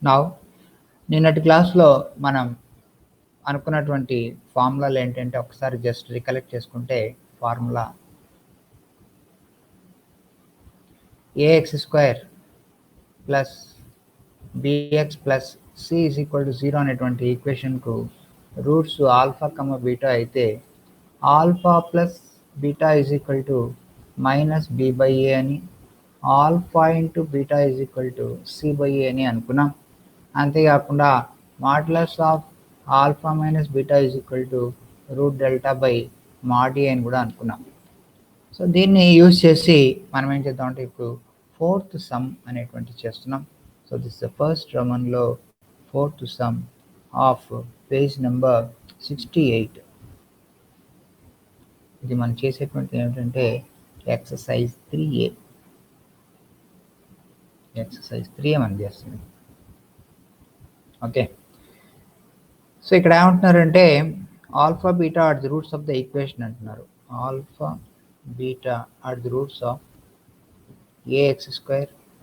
Now నిన్నటి క్లాస్లో మనం అనుకున్నటువంటి ఫార్ములాలు ఏంటంటే ఒకసారి జస్ట్ రికలెక్ట్ చేసుకుంటే formula ax² plus bx plus c is equal to 0 అనేటువంటి ఈక్వేషన్కు రూట్స్ ఆల్ఫా కమ బీటా అయితే alpha plus beta is equal to minus b by a అని, alpha into beta is equal to c by a అని అనుకున్నాం. అంతేకాకుండా modulus of alpha minus beta is equal to root delta by mod a అని కూడా అనుకున్నాం. So దీన్ని use చేసి మనం ఏం చేద్దామంటే ఇప్పుడు ఫోర్త్ సమ్ అనేటువంటి చేస్తున్నాం. సో దిస్ ద ఫస్ట్ రమన్లో fourth sum of page number 68. ఇది మనం చేసేటువంటిది ఏమిటంటే ఎక్సర్సైజ్ 3A. ఎక్సర్సైజ్ 3A మనం చేస్తుంది. ఓకే, సో ఇక్కడ ఏమంటున్నారంటే alpha beta are the roots of the equation అంటున్నారు. Alpha beta are the roots of ax²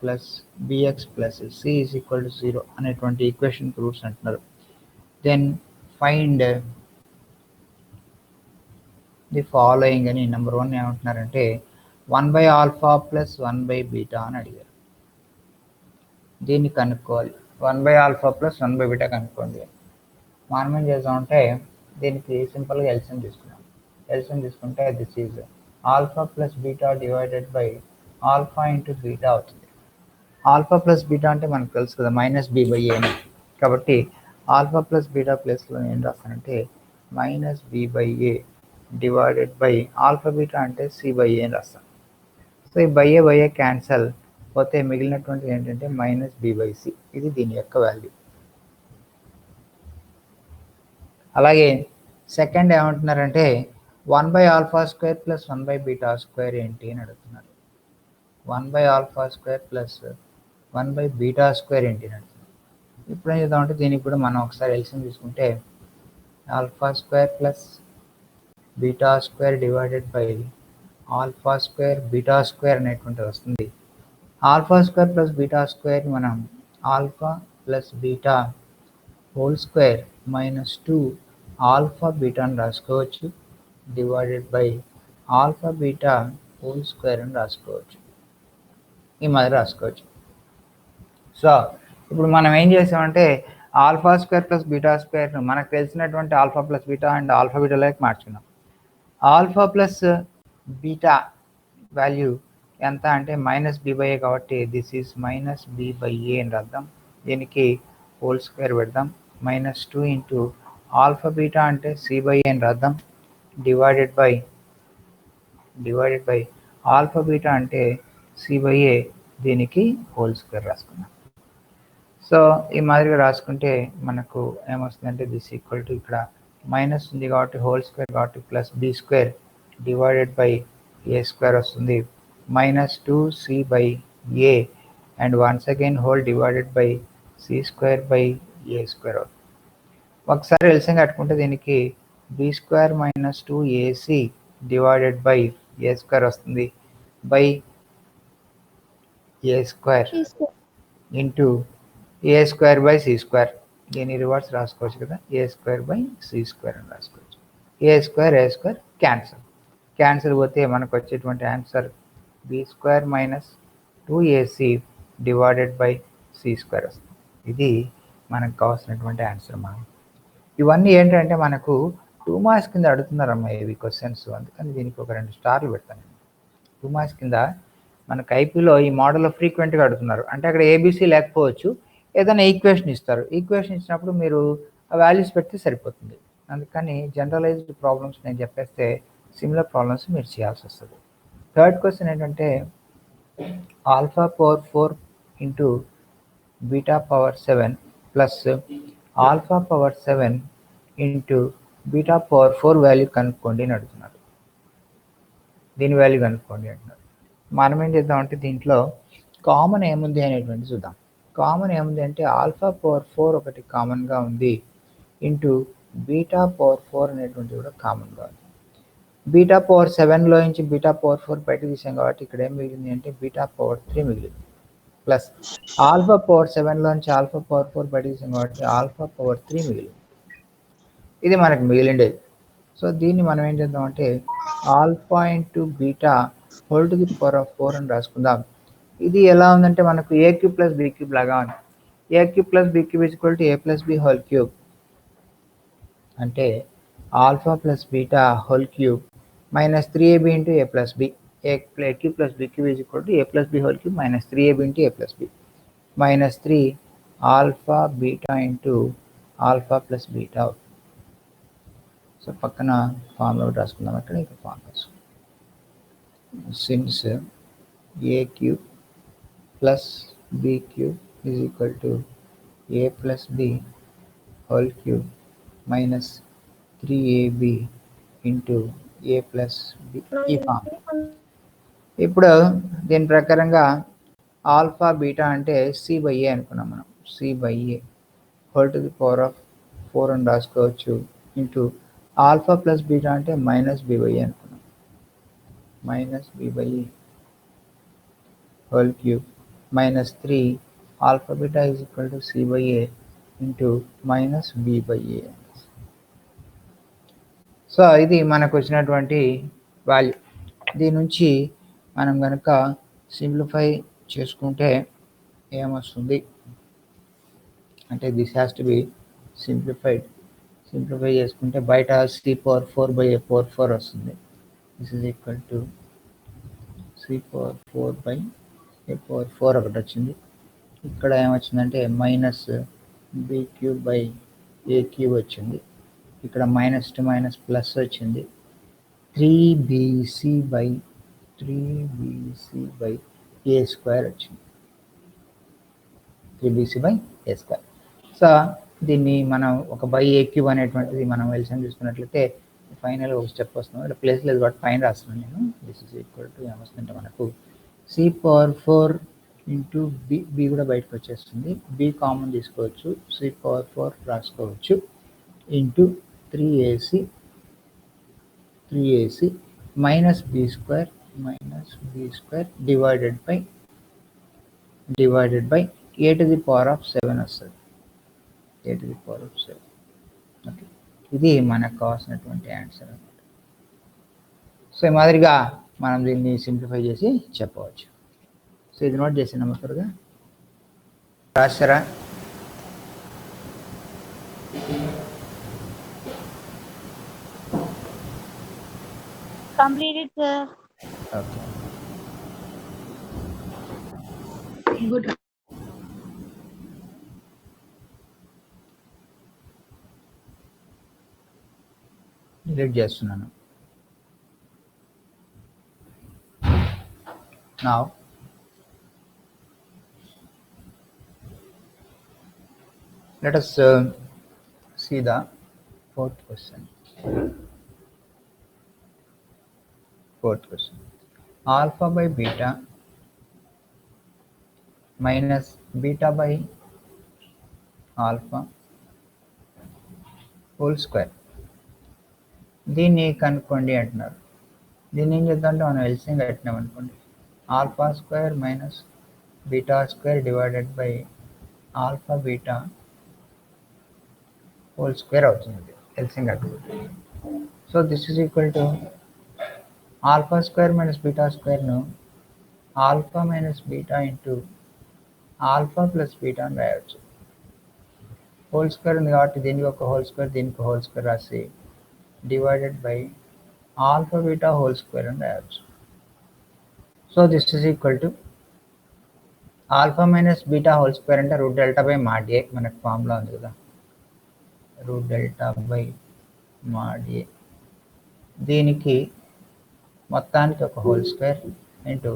plus bx plus c is equal to 0 అనేటువంటి ఈక్వేషన్ రూట్స్ అంటున్నారు. దెన్ ఫైండ్ ది ఫాలోయింగ్ అని number 1 ఏమంటున్నారంటే 1/ఆల్ఫా plus 1/బీటా అని అడిగారు. దీన్ని కనుక్కోవాలి. 1/ఆల్ఫా ప్లస్ 1/బీటా కనుక్కోండి. మనం ఏం చేద్దామంటే దీనికి సింపుల్గా ఎల్సిఎం తీసుకున్నాం. ఎల్సిఎం తీసుకుంటే this is alpha plus beta divided by alpha into beta అవుతుంది. ఆల్ఫా ప్లస్ బీటా అంటే మనకు తెలుసు కదా మైనస్ b బై ఏ అని. కాబట్టి ఆల్ఫా ప్లస్ బీటా ప్లస్లో ఏం రాస్తానంటే minus b by a divided by alpha beta అంటే c బై ఏ అని రాస్తాను. సో ఈ బై ఏ క్యాన్సల్ పోతే మిగిలినటువంటిది ఏంటంటే మైనస్ b బై c. ఇది దీని యొక్క వాల్యూ. అలాగే సెకండ్ ఏమంటున్నారంటే 1/ఆల్ఫా² ప్లస్ 1/బీటా² ఏంటి అని అడుగుతున్నారు. 1/ఆల్ఫా² ప్లస్ 1/బీటా² ఏంటి అని అడుగుతున్నారు. ఇప్పుడు ఏం చేద్దామంటే దీనికి కూడా మనం ఒకసారి ఎల్సిఎం తీసుకుంటే ఆల్ఫా² ప్లస్ బీటా² డివైడెడ్ బై ఆల్ఫా² బీటా² అనేటువంటిది వస్తుంది. ఆల్ఫా² ప్లస్ బీటా² మనం alpha plus beta whole square minus 2 alpha beta అని రాసుకోవచ్చు divided by alpha beta whole square అని రాసుకోవచ్చు. ఈ మాదిరి రాసుకోవచ్చు. సో ఇప్పుడు మనం ఏం చేసామంటే ఆల్ఫా² ప్లస్ బీటా² మనకు తెలిసినటువంటి alpha plus beta and alpha బీటాలోకి మార్చుకున్నాం. ఆల్ఫా ప్లస్ బీటా వాల్యూ ఎంత అంటే మైనస్ b బై ఏ కాబట్టి this is minus b by a అని రాద్దాం. దీనికి హోల్ స్క్వేర్ పెడదాం. -2 ఇంటూ ఆల్ఫా బీటా అంటే c బై ఏ అని రాద్దాం. డివైడెడ్ బై ఆల్ఫా బీటా అంటే c బై ఏ, దీనికి హోల్ స్క్వేర్ రాసుకున్నాం. సో ఈ మాదిరిగా రాసుకుంటే మనకు ఏమొస్తుందంటే దిస్ ఈక్వల్ టు ఇక్కడ మైనస్ ఉంది కాబట్టి హోల్ స్క్వేర్ కాబట్టి plus b² divided by a² వస్తుంది. -2c by A and once again whole divided by c² by a² అవుతుంది. ఒకసారి ఎల్సిఎం కట్టుకుంటే దీనికి b² minus 2ac divided by a² వస్తుంది by a² into a² by c². దీన్ని reverse రాసుకోవచ్చు కదా, a² by c² అని రాసుకోవచ్చు. a² క్యాన్సల్ పోతే మనకు వచ్చేటువంటి answer b² minus 2ac divided by c² వస్తుంది. ఇది మనకు కావాల్సినటువంటి ఆన్సర్. ఇవన్నీ ఏంటంటే మనకు 2 మార్క్స్ కింద అడుగుతున్నారమ్మా ఇవి క్వశ్చన్స్. అందుకని దీనికి ఒక 2 స్టార్లు పెడతాను. 2 మార్క్స్ కింద మనకు ఐపీలో ఈ మోడల్లో ఫ్రీక్వెంట్గా అడుగుతున్నారు. అంటే అక్కడ ఏబీసీ లేకపోవచ్చు, ఏదైనా ఈక్వేషన్ ఇస్తారు. ఈక్వేషన్ ఇచ్చినప్పుడు మీరు ఆ వాల్యూస్ పెడితే సరిపోతుంది. అందుకని జనరలైజ్డ్ ప్రాబ్లమ్స్ నేను చెప్పేస్తే సిమిలర్ ప్రాబ్లమ్స్ మీరు చేయాల్సి వస్తుంది. థర్డ్ క్వశ్చన్ ఏంటంటే alpha power 4 into beta power 7 plus alpha power 7 into beta power 4 value కనుక్కోండి అని అడుగుతున్నారు. దీని వాల్యూ కనుక్కోండి అంటున్నారు. మనం ఏం చేద్దామంటే దీంట్లో కామన్ ఏముంది అనేటువంటి చూద్దాం. కామన్ ఏముంది అంటే ఆల్ఫా పవర్ 4 ఒకటి కామన్గా ఉంది ఇంటూ బీటా పవర్ 4 అనేటువంటి కూడా కామన్గా ఉంది. బీటా పవర్ 7లో నుంచి బీటా పవర్ 4 బయట తీసాం కాబట్టి ఇక్కడ ఏం మిగిలింది అంటే బీటా పవర్ 3 మిగిలింది. ప్లస్ ఆల్ఫా పవర్ 7లోంచి ఆల్ఫా పవర్ 4 బయటకు కాబట్టి ఆల్ఫా పవర్ 3 మిగిలింది. ఇది మనకు మిగిలిండేది. సో దీన్ని మనం ఏం చేద్దామంటే alpha into beta whole to the power of 4 అని రాసుకుందాం. ఇది ఎలా ఉందంటే మనకు a cube plus be cube లాగా ఉంది. A cube plus be cube is equal to A plus B whole cube అంటే alpha plus beta whole cube minus 3ab into A plus B. A cube plus be cube is equal to A plus B whole cube minus 3ab into A plus B minus 3 alpha beta into alpha plus beta. So పక్కన formula రాసుకుందాం. అక్కడ ఇక formulas since A cube plus be cube is equal to A plus B whole cube minus 3ab into A plus B. ఈ form ఇప్పుడు దీని ప్రకారంగా alpha beta అంటే C by A అనుకున్నాం మనం. C by A whole to the power of 4 అని రాసుకోవచ్చు into alpha plus beta అంటే మైనస్ బి బై ఏ అనుకున్నాం. Minus B by A whole cube minus 3 alpha beta is equal to C by A into minus B by A. So ఇది మనకు వచ్చినటువంటి value. దీని నుంచి మనం కనుక సింప్లిఫై చేసుకుంటే ఏమొస్తుంది అంటే this has to be simplify చేసుకుంటే బయట c power 4 by a power 4 వస్తుంది. This is equal to c power 4 by a power 4 ఒకటి వచ్చింది. ఇక్కడ ఏమొచ్చిందంటే minus b cube by a cube వచ్చింది. ఇక్కడ మైనస్ టు మైనస్ ప్లస్ వచ్చింది. 3bc బై ఏ స్క్వేర్ వచ్చింది. 3bc by A square. So దీన్ని మనం ఒక బై ఏ క్యూబ్ అనేటువంటిది మనం ఎల్సిఎం తీసుకున్నట్లయితే ఫైనల్ ఒక స్టెప్ వస్తుంది. ఇక్కడ ప్లేస్ లేదు కాబట్టి పైన రాస్తున్నాను నేను. దిస్ ఈజ్ ఈక్వల్ టు ఏమొస్తుందంటే మనకు సి పవర్ 4 ఇంటూ బి కూడా బయటకు వచ్చేస్తుంది. బి కామన్ తీసుకోవచ్చు. సి పవర్ 4 రాసుకోవచ్చు into 3ac minus B square divided by a to the power of 7 వస్తుంది. A to the power of 7. Okay, ఇది మనకు కావాల్సినటువంటి ఆన్సర్ అన్నమాట. సో ఈ మాదిరిగా మనం దీన్ని సింప్లిఫై చేసి చెప్పవచ్చు. సో ఇది నోట్ చేసిన త్వరగా రాశారా? Completed, sir. Okay. Good. Delete చేస్తున్నాను. Now let us see the fourth question. Alpha by beta minus beta by alpha whole square. దీన్ని కనుక్కోండి అంటున్నారు. దీన్ని ఏం చేద్దాం అంటే మనం ఎల్సిఎం కట్టినాం అనుకోండి. Alpha square minus beta square divided by alpha beta whole square అవుతుంది ఎల్సిఎం కట్టుకుంటే. So this is equal to alpha square minus beta స్క్వేర్ను alpha minus beta into alpha plus beta అని రాయవచ్చు. హోల్ స్క్వేర్ ఉంది కాబట్టి దీనికి ఒక హోల్ స్క్వేర్ దీనికి హోల్ స్క్వేర్ రాసి divided by alpha beta whole square అని రాయవచ్చు. So this is equal to alpha minus beta whole square అంటే root delta by mod A. మనకు ఫార్ములా ఉంది కదా, root delta by mod A. దీనికి మొత్తానికి ఒక whole square into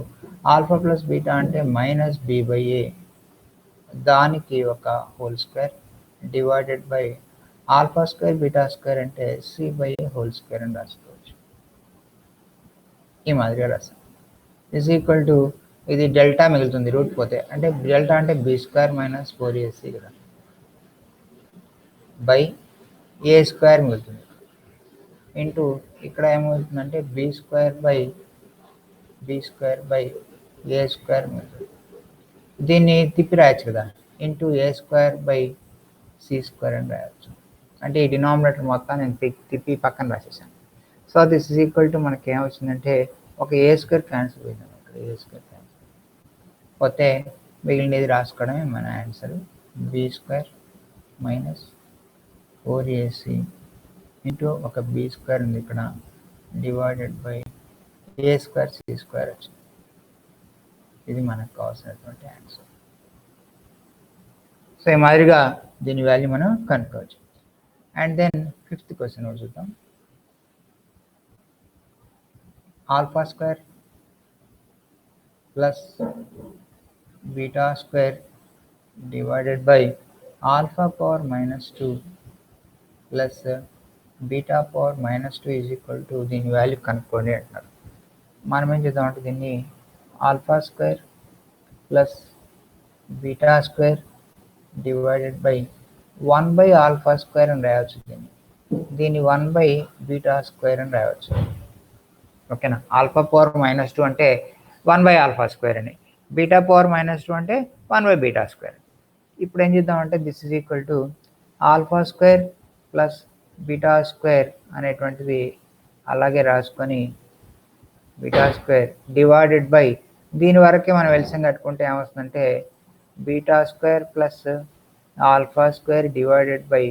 alpha plus beta అంటే మైనస్ బి బై ఏ, దానికి ఒక whole square divided by alpha square beta square అంటే C by A whole square అని రాసుకోవచ్చు. ఈ మాదిరిగా రాస్తాం. ఇస్ ఈక్వల్ టు ఇది డెల్టా మిగులుతుంది రూట్ పోతే, అంటే డెల్టా అంటే బి స్క్వేర్ మైనస్ 4ac కదా బై ఏ స్క్వేర్ మిగులుతుంది ఇంటూ ఇక్కడ ఏమవుతుందంటే B square by A square మిగులుతుంది. దీన్ని తిప్పి రాయొచ్చు కదా, ఇంటూ a² / c² అని రాయొచ్చు. అంటే ఈ డినామినేటర్ మొత్తాన్ని నేను తిప్పి పక్కన రాసేసాను. So this is equal to మనకి ఏమొచ్చిందంటే ఒక a² క్యాన్సిల్ పోయింది అనమాట. a² క్యాన్సిల్ పోతే మిగిలినది రాసుకోవడమే మన ఆన్సర్. b² - 4ac ఇంటూ ఒక b² ఉంది ఇక్కడ డివైడెడ్ బై a² c² వచ్చింది. ఇది మనకు కావాల్సినటువంటి ఆన్సర్. సో ఈ మాదిరిగా దీని వాల్యూ మనం కనుక్కోవచ్చు. అండ్ దెన్ 5th క్వశ్చన్ కూడా చూద్దాం. α² plus β² divided by α⁻² plus β⁻² is equal to దీని వాల్యూ కనుక్కోండి అంటున్నారు. మనం ఏం చేద్దామంటే దీన్ని α² ప్లస్ β² డివైడెడ్ బై 1/α² అని రాయవచ్చు. దీన్ని 1/β² అని రాయవచ్చు. ఓకేనా. α⁻² అంటే 1/α² అని, β⁻² అంటే 1/β². ఇప్పుడు ఏం చేద్దామంటే this is equal to α² plus β² అనేటువంటిది అలాగే రాసుకొని β² డివైడెడ్ బై దీని వరకే మనం ఎల్సిఎం కట్టుకుంటే ఏమొస్తుందంటే β² ప్లస్ α² డివైడెడ్ బై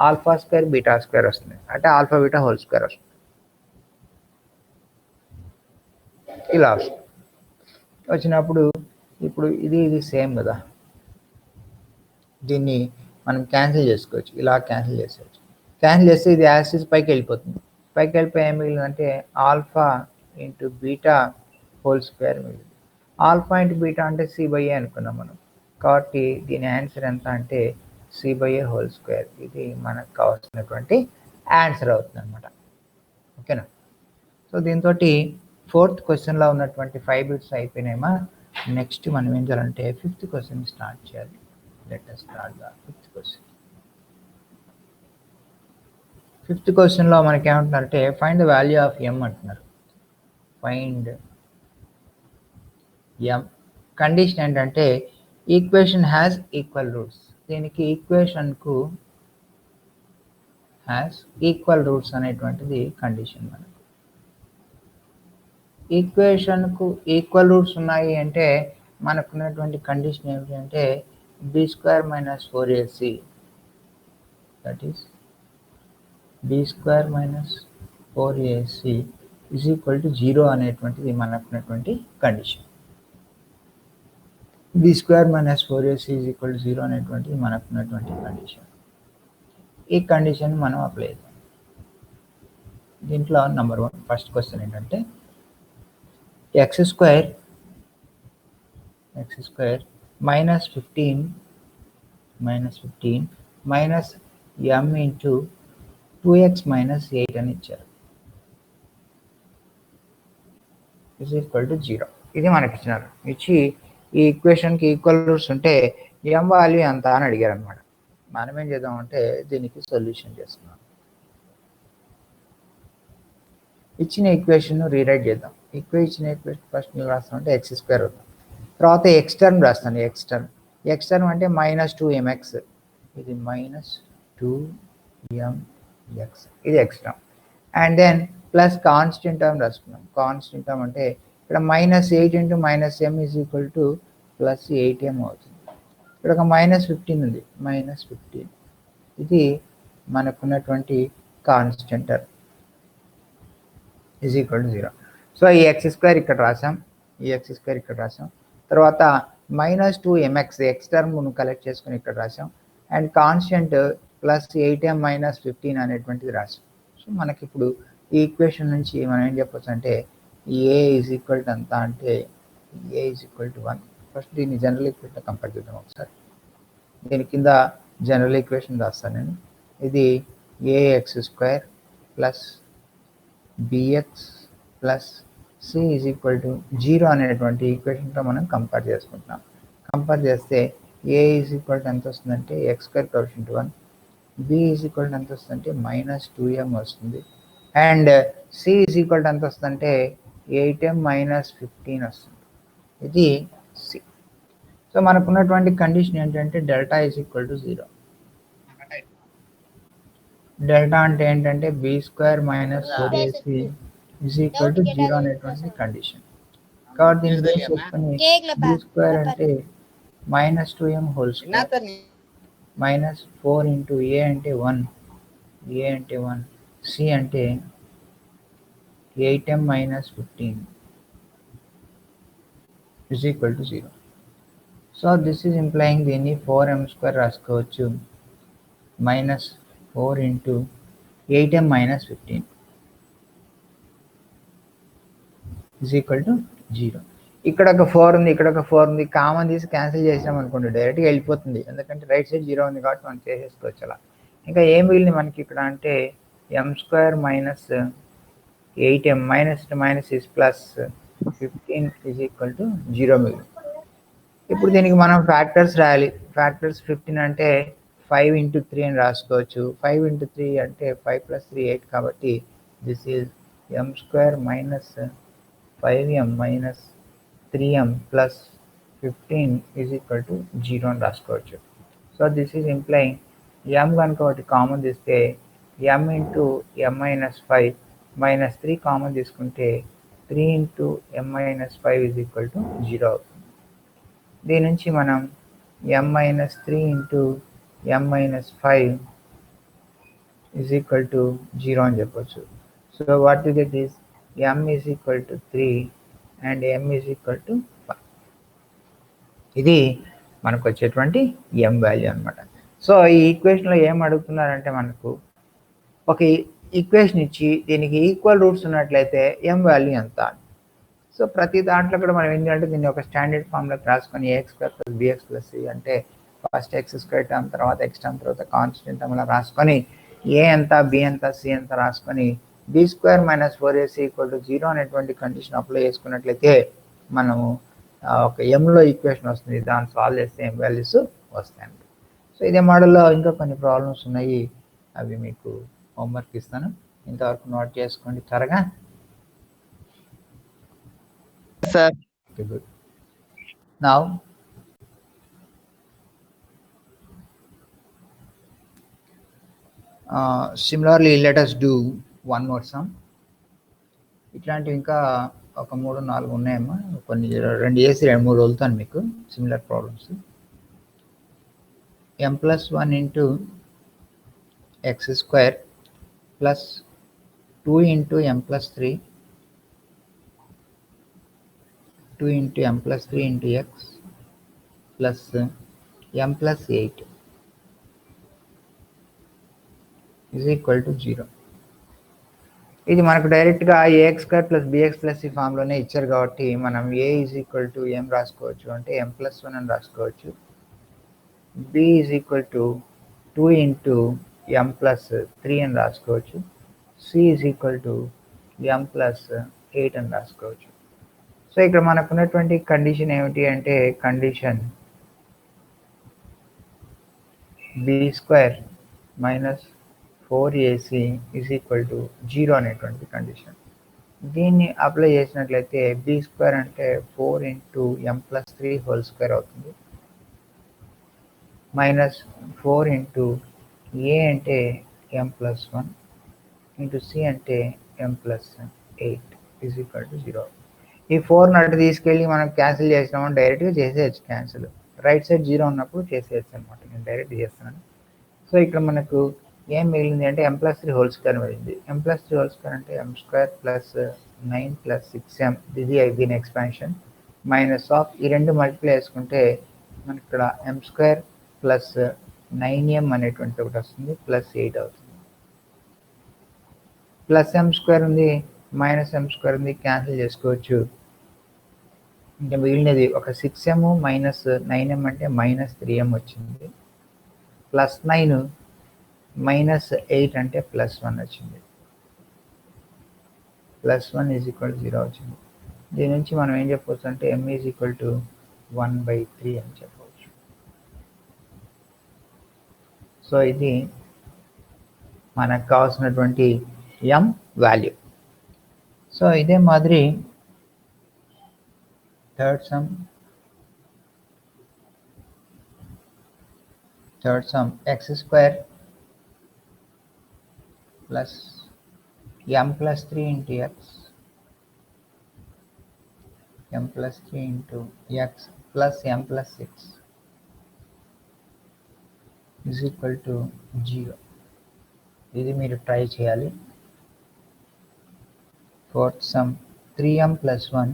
α² β² వస్తుంది. అంటే α β² వస్తుంది. ఇలా వస్తుంది. వచ్చినప్పుడు ఇప్పుడు ఇది సేమ్ కదా, దీన్ని మనం క్యాన్సిల్ చేసుకోవచ్చు. ఇలా క్యాన్సిల్ చేసేవచ్చు. క్యాన్సిల్ చేస్తే ఇది యాసిస్ పైకి వెళ్ళిపోతుంది. పైకి వెళ్ళిపోయి ఏం మిగిలిందంటే α × β² మిగిలింది. α × β అంటే c/a అనుకున్నాం మనం. కాబట్టి దీని ఆన్సర్ ఎంత అంటే c/a². ఇది మనకు కావాల్సినటువంటి ఆన్సర్ అవుతుంది అనమాట. ఓకేనా. సో దీంతో 4th క్వశ్చన్లో ఉన్నటువంటి 5 బిట్స్ అయిపోయినాయమా. నెక్స్ట్ మనం ఏం చేయాలంటే 5th క్వశ్చన్ స్టార్ట్ చేయాలి. Let us start the 5th question. 5th క్వశ్చన్లో మనకి ఏమంటున్నారంటే find the value of m అంటున్నారు. Find m. కండిషన్ ఏంటంటే ఈక్వేషన్ హ్యాస్ ఈక్వల్ రూట్స్. దీనికి ఈక్వేషన్కు హ్యాస్ ఈక్వల్ రూట్స్ అనేటువంటిది కండిషన్. మనకు ఈక్వేషన్కు ఈక్వల్ రూట్స్ ఉన్నాయి అంటే మనకున్నటువంటి కండిషన్ ఏమిటి అంటే b² - 4ac that is b² - 4ac is equal to 0 అనేటువంటిది మనకున్నటువంటి condition. b² - 4ac is equal to 0 అనేటువంటిది మనకున్నటువంటి కండిషన్. ఈ కండిషన్ మనం అప్లై చేద్దాం. దీంట్లో నెంబర్ 1 ఫస్ట్ క్వశ్చన్ ఏంటంటే x² - 15 - m ఇంటూ 2x - 8 అని ఇచ్చారు. Is equal to 0. ఇది మనకి ఇచ్చినారు. ఇచ్చి ఈ ఈక్వేషన్కి ఈక్వల్ రూట్స్ ఉంటే m వాల్యూ ఎంత అని అడిగారు అనమాట. మనం ఏం చేద్దామంటే దీనికి సొల్యూషన్ చేసుకున్నాం. ఇచ్చిన ఈక్వేషన్ రీరైట్ చేద్దాం. ఇచ్చిన ఈక్వేషన్ ఫస్ట్ మీరు రాస్తామంటే x² అవుతాం. తర్వాత ఎక్స్ టర్మ్ రాస్తాను. ఎక్స్ టర్మ్ అంటే -2mx. ఇది -2mx, ఇది X term. And then plus constant term రాసుకున్నాం. కాన్స్టెంట్ టర్మ్ అంటే ఇక్కడ -8 × -m is equal to +8m అవుతుంది. ఇక్కడ ఒక -15 ఉంది, -15. ఇది మనకున్నటువంటి constant term is equal to 0. So ఈ x² ఇక్కడ రాసాం, ఈ x² ఇక్కడ రాసాం. తర్వాత -2mx ఎక్స్ టర్మ్ను కలెక్ట్ చేసుకుని ఇక్కడ రాసాం. అండ్ కాన్స్టెంట్ +8m - 15 అనేటువంటిది రాసాం. సో మనకి ఇప్పుడు ఈ ఈక్వేషన్ నుంచి మనం ఏం చెప్పొచ్చు అంటే a ఈజ్ ఈక్వల్ టు అంతా అంటే a is equal to 1. First దీన్ని జనరల్ ఈక్వేషన్ కంపేర్ చేద్దాం ఒకసారి. దీని కింద జనరల్ ఈక్వేషన్ రాస్తాను నేను. ఇది ax² plus bx plus c is equal to 0 అనేటువంటి ఈక్వేషన్తో మనం కంపేర్ చేసుకుంటున్నాం. కంపేర్ చేస్తే a ఈజ్ ఈక్వల్ టు ఎంత వస్తుందంటే x² coefficient 1, b is equal to ఎంత వస్తుందంటే -2m వస్తుంది. And c is equal to ఎంత వస్తుందంటే 8m - 15 వస్తుంది. ఇది c. సో మనకున్నటువంటి కండిషన్ ఏంటంటే delta is equal to 0. Delta అంటే ఏంటంటే B square minus 4ac is equal to 0 అనేటువంటి కండిషన్. కాబట్టి దీన్ని బేస్ చేసుకొని బి స్క్వేర్ అంటే minus 2m whole square minus 4 into A అంటే 1, ఏ అంటే 1, సి అంటే 8m minus 15 is equal to 0. So this is implying దీన్ని 4m స్క్వేర్ రాసుకోవచ్చు minus 4 into 8m minus 15 is equal to 0. ఇక్కడ ఒక 4 ఉంది, ఇక్కడ ఒక 4 ఉంది, కామన్ తీసి క్యాన్సిల్ చేసాం అనుకోండి డైరెక్ట్గా వెళ్ళిపోతుంది, ఎందుకంటే రైట్ సైడ్ 0 ఉంది కాబట్టి మనం చేసేసుకోవచ్చు అలా. ఇంకా ఏం మిగిలింది మనకి ఇక్కడ అంటే m square minus 8m minus minus is plus 15 is equal to 0 మిగిలింది. ఇప్పుడు దీనికి మనం ఫ్యాక్టర్స్ రాయాలి. ఫ్యాక్టర్స్ 15 అంటే 5 ఇంటూ 3 అని రాసుకోవచ్చు. 5 ఇంటూ 3 అంటే 5 ప్లస్ 3 8 కాబట్టి this is m square minus 5m minus 3m plus 15 is equal to 0 అని రాసుకోవచ్చు. So this is implying m కనుక ఒకటి కామన్ తీస్తే m into m minus 5 minus 3 common తీసుకుంటే 3 into m minus 5 is equal to 0 అవుతుంది. దీని నుంచి మనం m minus 3 into m minus 5 is equal to 0 అని చెప్పొచ్చు. So what you get is m is equal to 3 and m is equal to 5. ఇది మనకు వచ్చేటువంటి m వాల్యూ అనమాట. సో ఈ ఈక్వేషన్లో ఏం అడుగుతున్నారంటే మనకు ఒక ఈక్వేషన్ ఇచ్చి దీనికి ఈక్వల్ రూట్స్ ఉన్నట్లయితే m వాల్యూ ఎంత. సో ప్రతి దాంట్లో కూడా మనం ఏంటంటే దీన్ని ఒక స్టాండర్డ్ ఫామ్లోకి రాసుకొని ax square plus bx plus c అంటే ఫస్ట్ ఎక్స్ స్క్వేర్ టర్మ్ తర్వాత ఎక్స్ టర్మ్ తర్వాత కాన్స్టెంట్ టర్మ్ అలా రాసుకొని ఏ ఎంత బి ఎంత సి ఎంత రాసుకొని B square minus 4ac equal to 0 అనేటువంటి కండిషన్ అప్లై చేసుకున్నట్లయితే మనము ఒక ఎంలో ఈక్వేషన్ వస్తుంది. దాన్ని సాల్వ్ చేస్తే ఎం వాల్యూస్ వస్తాయి. సో ఇదే మోడల్లో ఇంకా కొన్ని ప్రాబ్లమ్స్ ఉన్నాయి, అవి మీకు హోంవర్క్ ఇస్తాను, ఇంతవరకు నోట్ చేసుకోండి త్వరగా. Sir. Okay, good. Now similarly let us do one more sum. ఇట్లాంటివి ఇంకా ఒక 3-4 ఉన్నాయమ్మా, కొన్ని 2 చేసి 2-3 వదులుతాను మీకు similar problems. m plus 1 into x square plus 2 ఇంటూ m plus 3 2 into m plus 3 into x plus m plus 8 is equal to 0. ఇది మనకు డైరెక్ట్గా ax square plus bx plus ఈ ఫామ్లోనే ఇచ్చారు కాబట్టి మనం a is equal to m రాసుకోవచ్చు, అంటే m ప్లస్ 1 అని రాసుకోవచ్చు. b ఈజ్ ఈక్వల్ టు 2 ఇంటూ m ప్లస్ 3 అని రాసుకోవచ్చు. c is equal to m plus 8 అని రాసుకోవచ్చు. సో ఇక్కడ మనకున్నటువంటి కండిషన్ ఏమిటి అంటే condition B square minus 4ac is equal to 0 అనేటువంటి కండిషన్. దీన్ని అప్లై చేసినట్లయితే బి స్క్వేర్ అంటే 4 into m plus 3 whole square అవుతుంది, మైనస్ 4 ఇంటూ ఏ అంటే m ప్లస్ 1 ఇంటూ సి అంటే m plus 8 is equal to 0. ఈ 4 అటు తీసుకెళ్ళి మనం క్యాన్సిల్ చేసినామని డైరెక్ట్గా చేసేయచ్చు, క్యాన్సిల్ రైట్ సైడ్ 0 ఉన్నప్పుడు చేసేయచ్చు అనమాట. నేను డైరెక్ట్ చేస్తున్నాను. సో ఇక్కడ మనకు ఏం మిగిలింది అంటే m ప్లస్ 3 హోల్ స్క్వేర్ మిగిలింది. m ప్లస్ 3 హోల్ స్క్వేర్ అంటే m square plus 9 plus 6m ఇది దీని ఎక్స్పాన్షన్ మైనస్ ఆఫ్ ఈ రెండు మల్టిప్లై చేసుకుంటే మనకి ఇక్కడ m స్క్వేర్ ప్లస్ 9m అనేటువంటి ఒకటి వస్తుంది, ప్లస్ 8 అవుతుంది. ప్లస్ m స్క్వేర్ ఉంది మైనస్ m స్క్వేర్ ఉంది, క్యాన్సిల్ చేసుకోవచ్చు. ఇంకా మిగిలినది ఒక 6m మైనస్ 9m అంటే మైనస్ 3m వచ్చింది, ప్లస్ 9 మైనస్ 8 అంటే ప్లస్ 1 వచ్చింది, ప్లస్ 1 ఈజ్ ఈక్వల్ టు 0 వచ్చింది. దీని నుంచి మనం ఏం చెప్పవచ్చు అంటే m ఈజ్ ఈక్వల్ టు 1/3 అని చెప్పవచ్చు. సో ఇది మనకు కావాల్సినటువంటి m వాల్యూ. సో ఇదే మాదిరి third sum third sum x square plus m plus 3 into x m plus 3 into x plus m plus 6 is equal to 0. ఇది మీరు ట్రై చేయాలి. Fourth sum 3m plus 1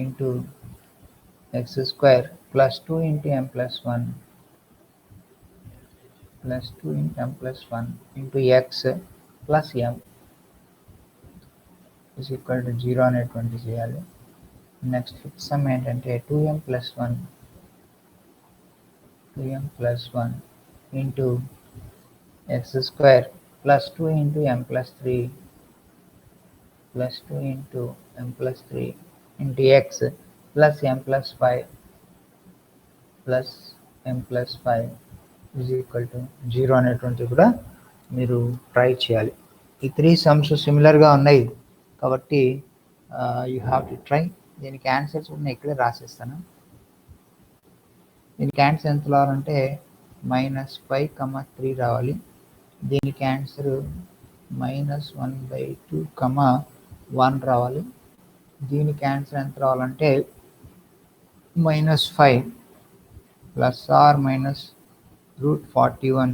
into x square plus 2 into m plus 1 plus 2 into m plus 1 into x plus m is equal to 0 అనేటువంటి చేయాలి. Next fifth sum ఏంటంటే 2m plus 1 into x square plus 2 into m plus 3 plus 2 into m plus 3 into x plus m plus 5 plus m plus 5 is equal to 0 అనేటువంటి కూడా మీరు try చేయాలి. ఈ 3 sums సిమిలర్గా ఉన్నాయి కాబట్టి యూ హ్యావ్ టు ట్రై. దీనికి ఆన్సర్స్ కూడా నేను ఇక్కడే రాసేస్తాను. దీనికి ఆన్సర్ ఎంత రావాలంటే -5, 3 రావాలి. దీనికి ఆన్సర్ -1/2, 1 రావాలి. దీనికి ఆన్సర్ ఎంత రావాలంటే -5 plus or minus √41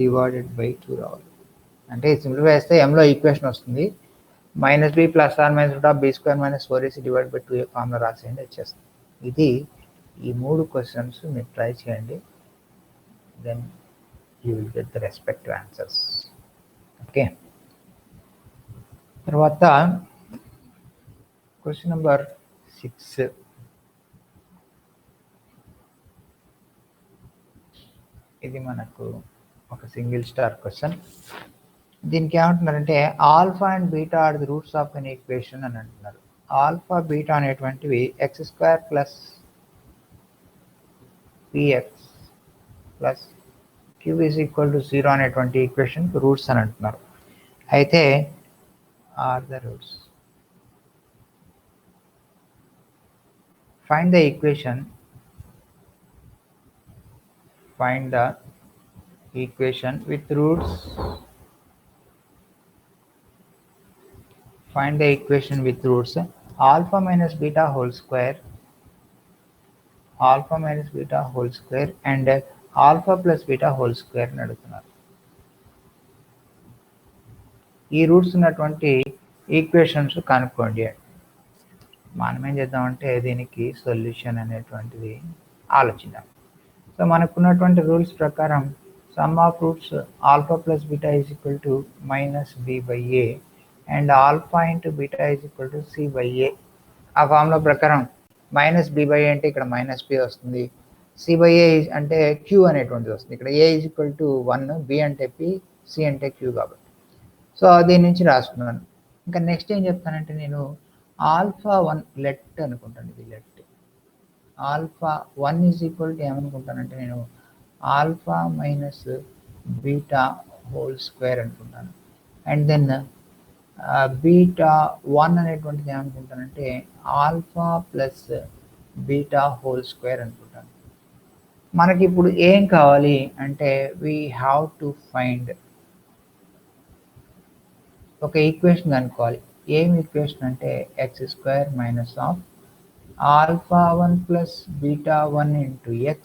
divided by 2 రావాలి. అంటే సింప్లిఫై చేస్తే ఎంలో ఈక్వేషన్ వస్తుంది. -b plus or minus √b² minus 4ac divided by 2a formula రాసేయండి, వచ్చేస్తుంది. ఇది ఈ 3 క్వశ్చన్స్ మీరు ట్రై చేయండి. Then you will get the respective answers. Okay, తర్వాత క్వశ్చన్ నెంబర్ 6. ఇది మనకు ఒక సింగిల్ స్టార్ క్వశ్చన్. దీనికి ఏమంటున్నారంటే alpha and beta are the roots of an equation అని అంటున్నారు. ఆల్ఫా బీటా అనేటువంటివి x² plus px plus q is equal to 0 అనేటువంటి ఈక్వేషన్ రూట్స్ అని అంటున్నారు. అయితే are the roots. Find the equation with roots. Find the equation with roots alpha minus beta whole square and alpha plus beta whole square అని అడుగుతున్నారు. ఈ roots ఉన్నటువంటి equations కనుక్కోండి. మనం ఏం చేద్దామంటే దీనికి సొల్యూషన్ అనేటువంటిది ఆలోచిద్దాం. సో మనకున్నటువంటి రూల్స్ ప్రకారం some of roots alpha plus beta is equal to -b/a and alpha into beta is equal to c/a. ఆ ఫార్ములా ప్రకారం -b/a అంటే ఇక్కడ -b వస్తుంది, c/a అంటే q అనేటువంటిది వస్తుంది. ఇక్కడ a is equal to 1, b అంటే p, c అంటే q కాబట్టి సో దీని నుంచి రాసుకున్నాను. ఇంకా నెక్స్ట్ ఏం చెప్తానంటే నేను ఆల్ఫా 1 లెట్ అనుకుంటాను. ఇది let alpha 1 is equal to ఏమనుకుంటానంటే నేను alpha minus beta whole square అనుకుంటాను. అండ్ దెన్ బీటా 1 అనేటువంటిది ఏమనుకుంటానంటే alpha plus beta whole square అనుకుంటాను. మనకి ఇప్పుడు ఏం కావాలి అంటే వీ హ్యావ్ టు ఫైండ్ ఒక ఈక్వేషన్ కనుక్కోవాలి. ఏం ఈక్వేషన్ అంటే x² minus of alpha 1 plus beta 1 into x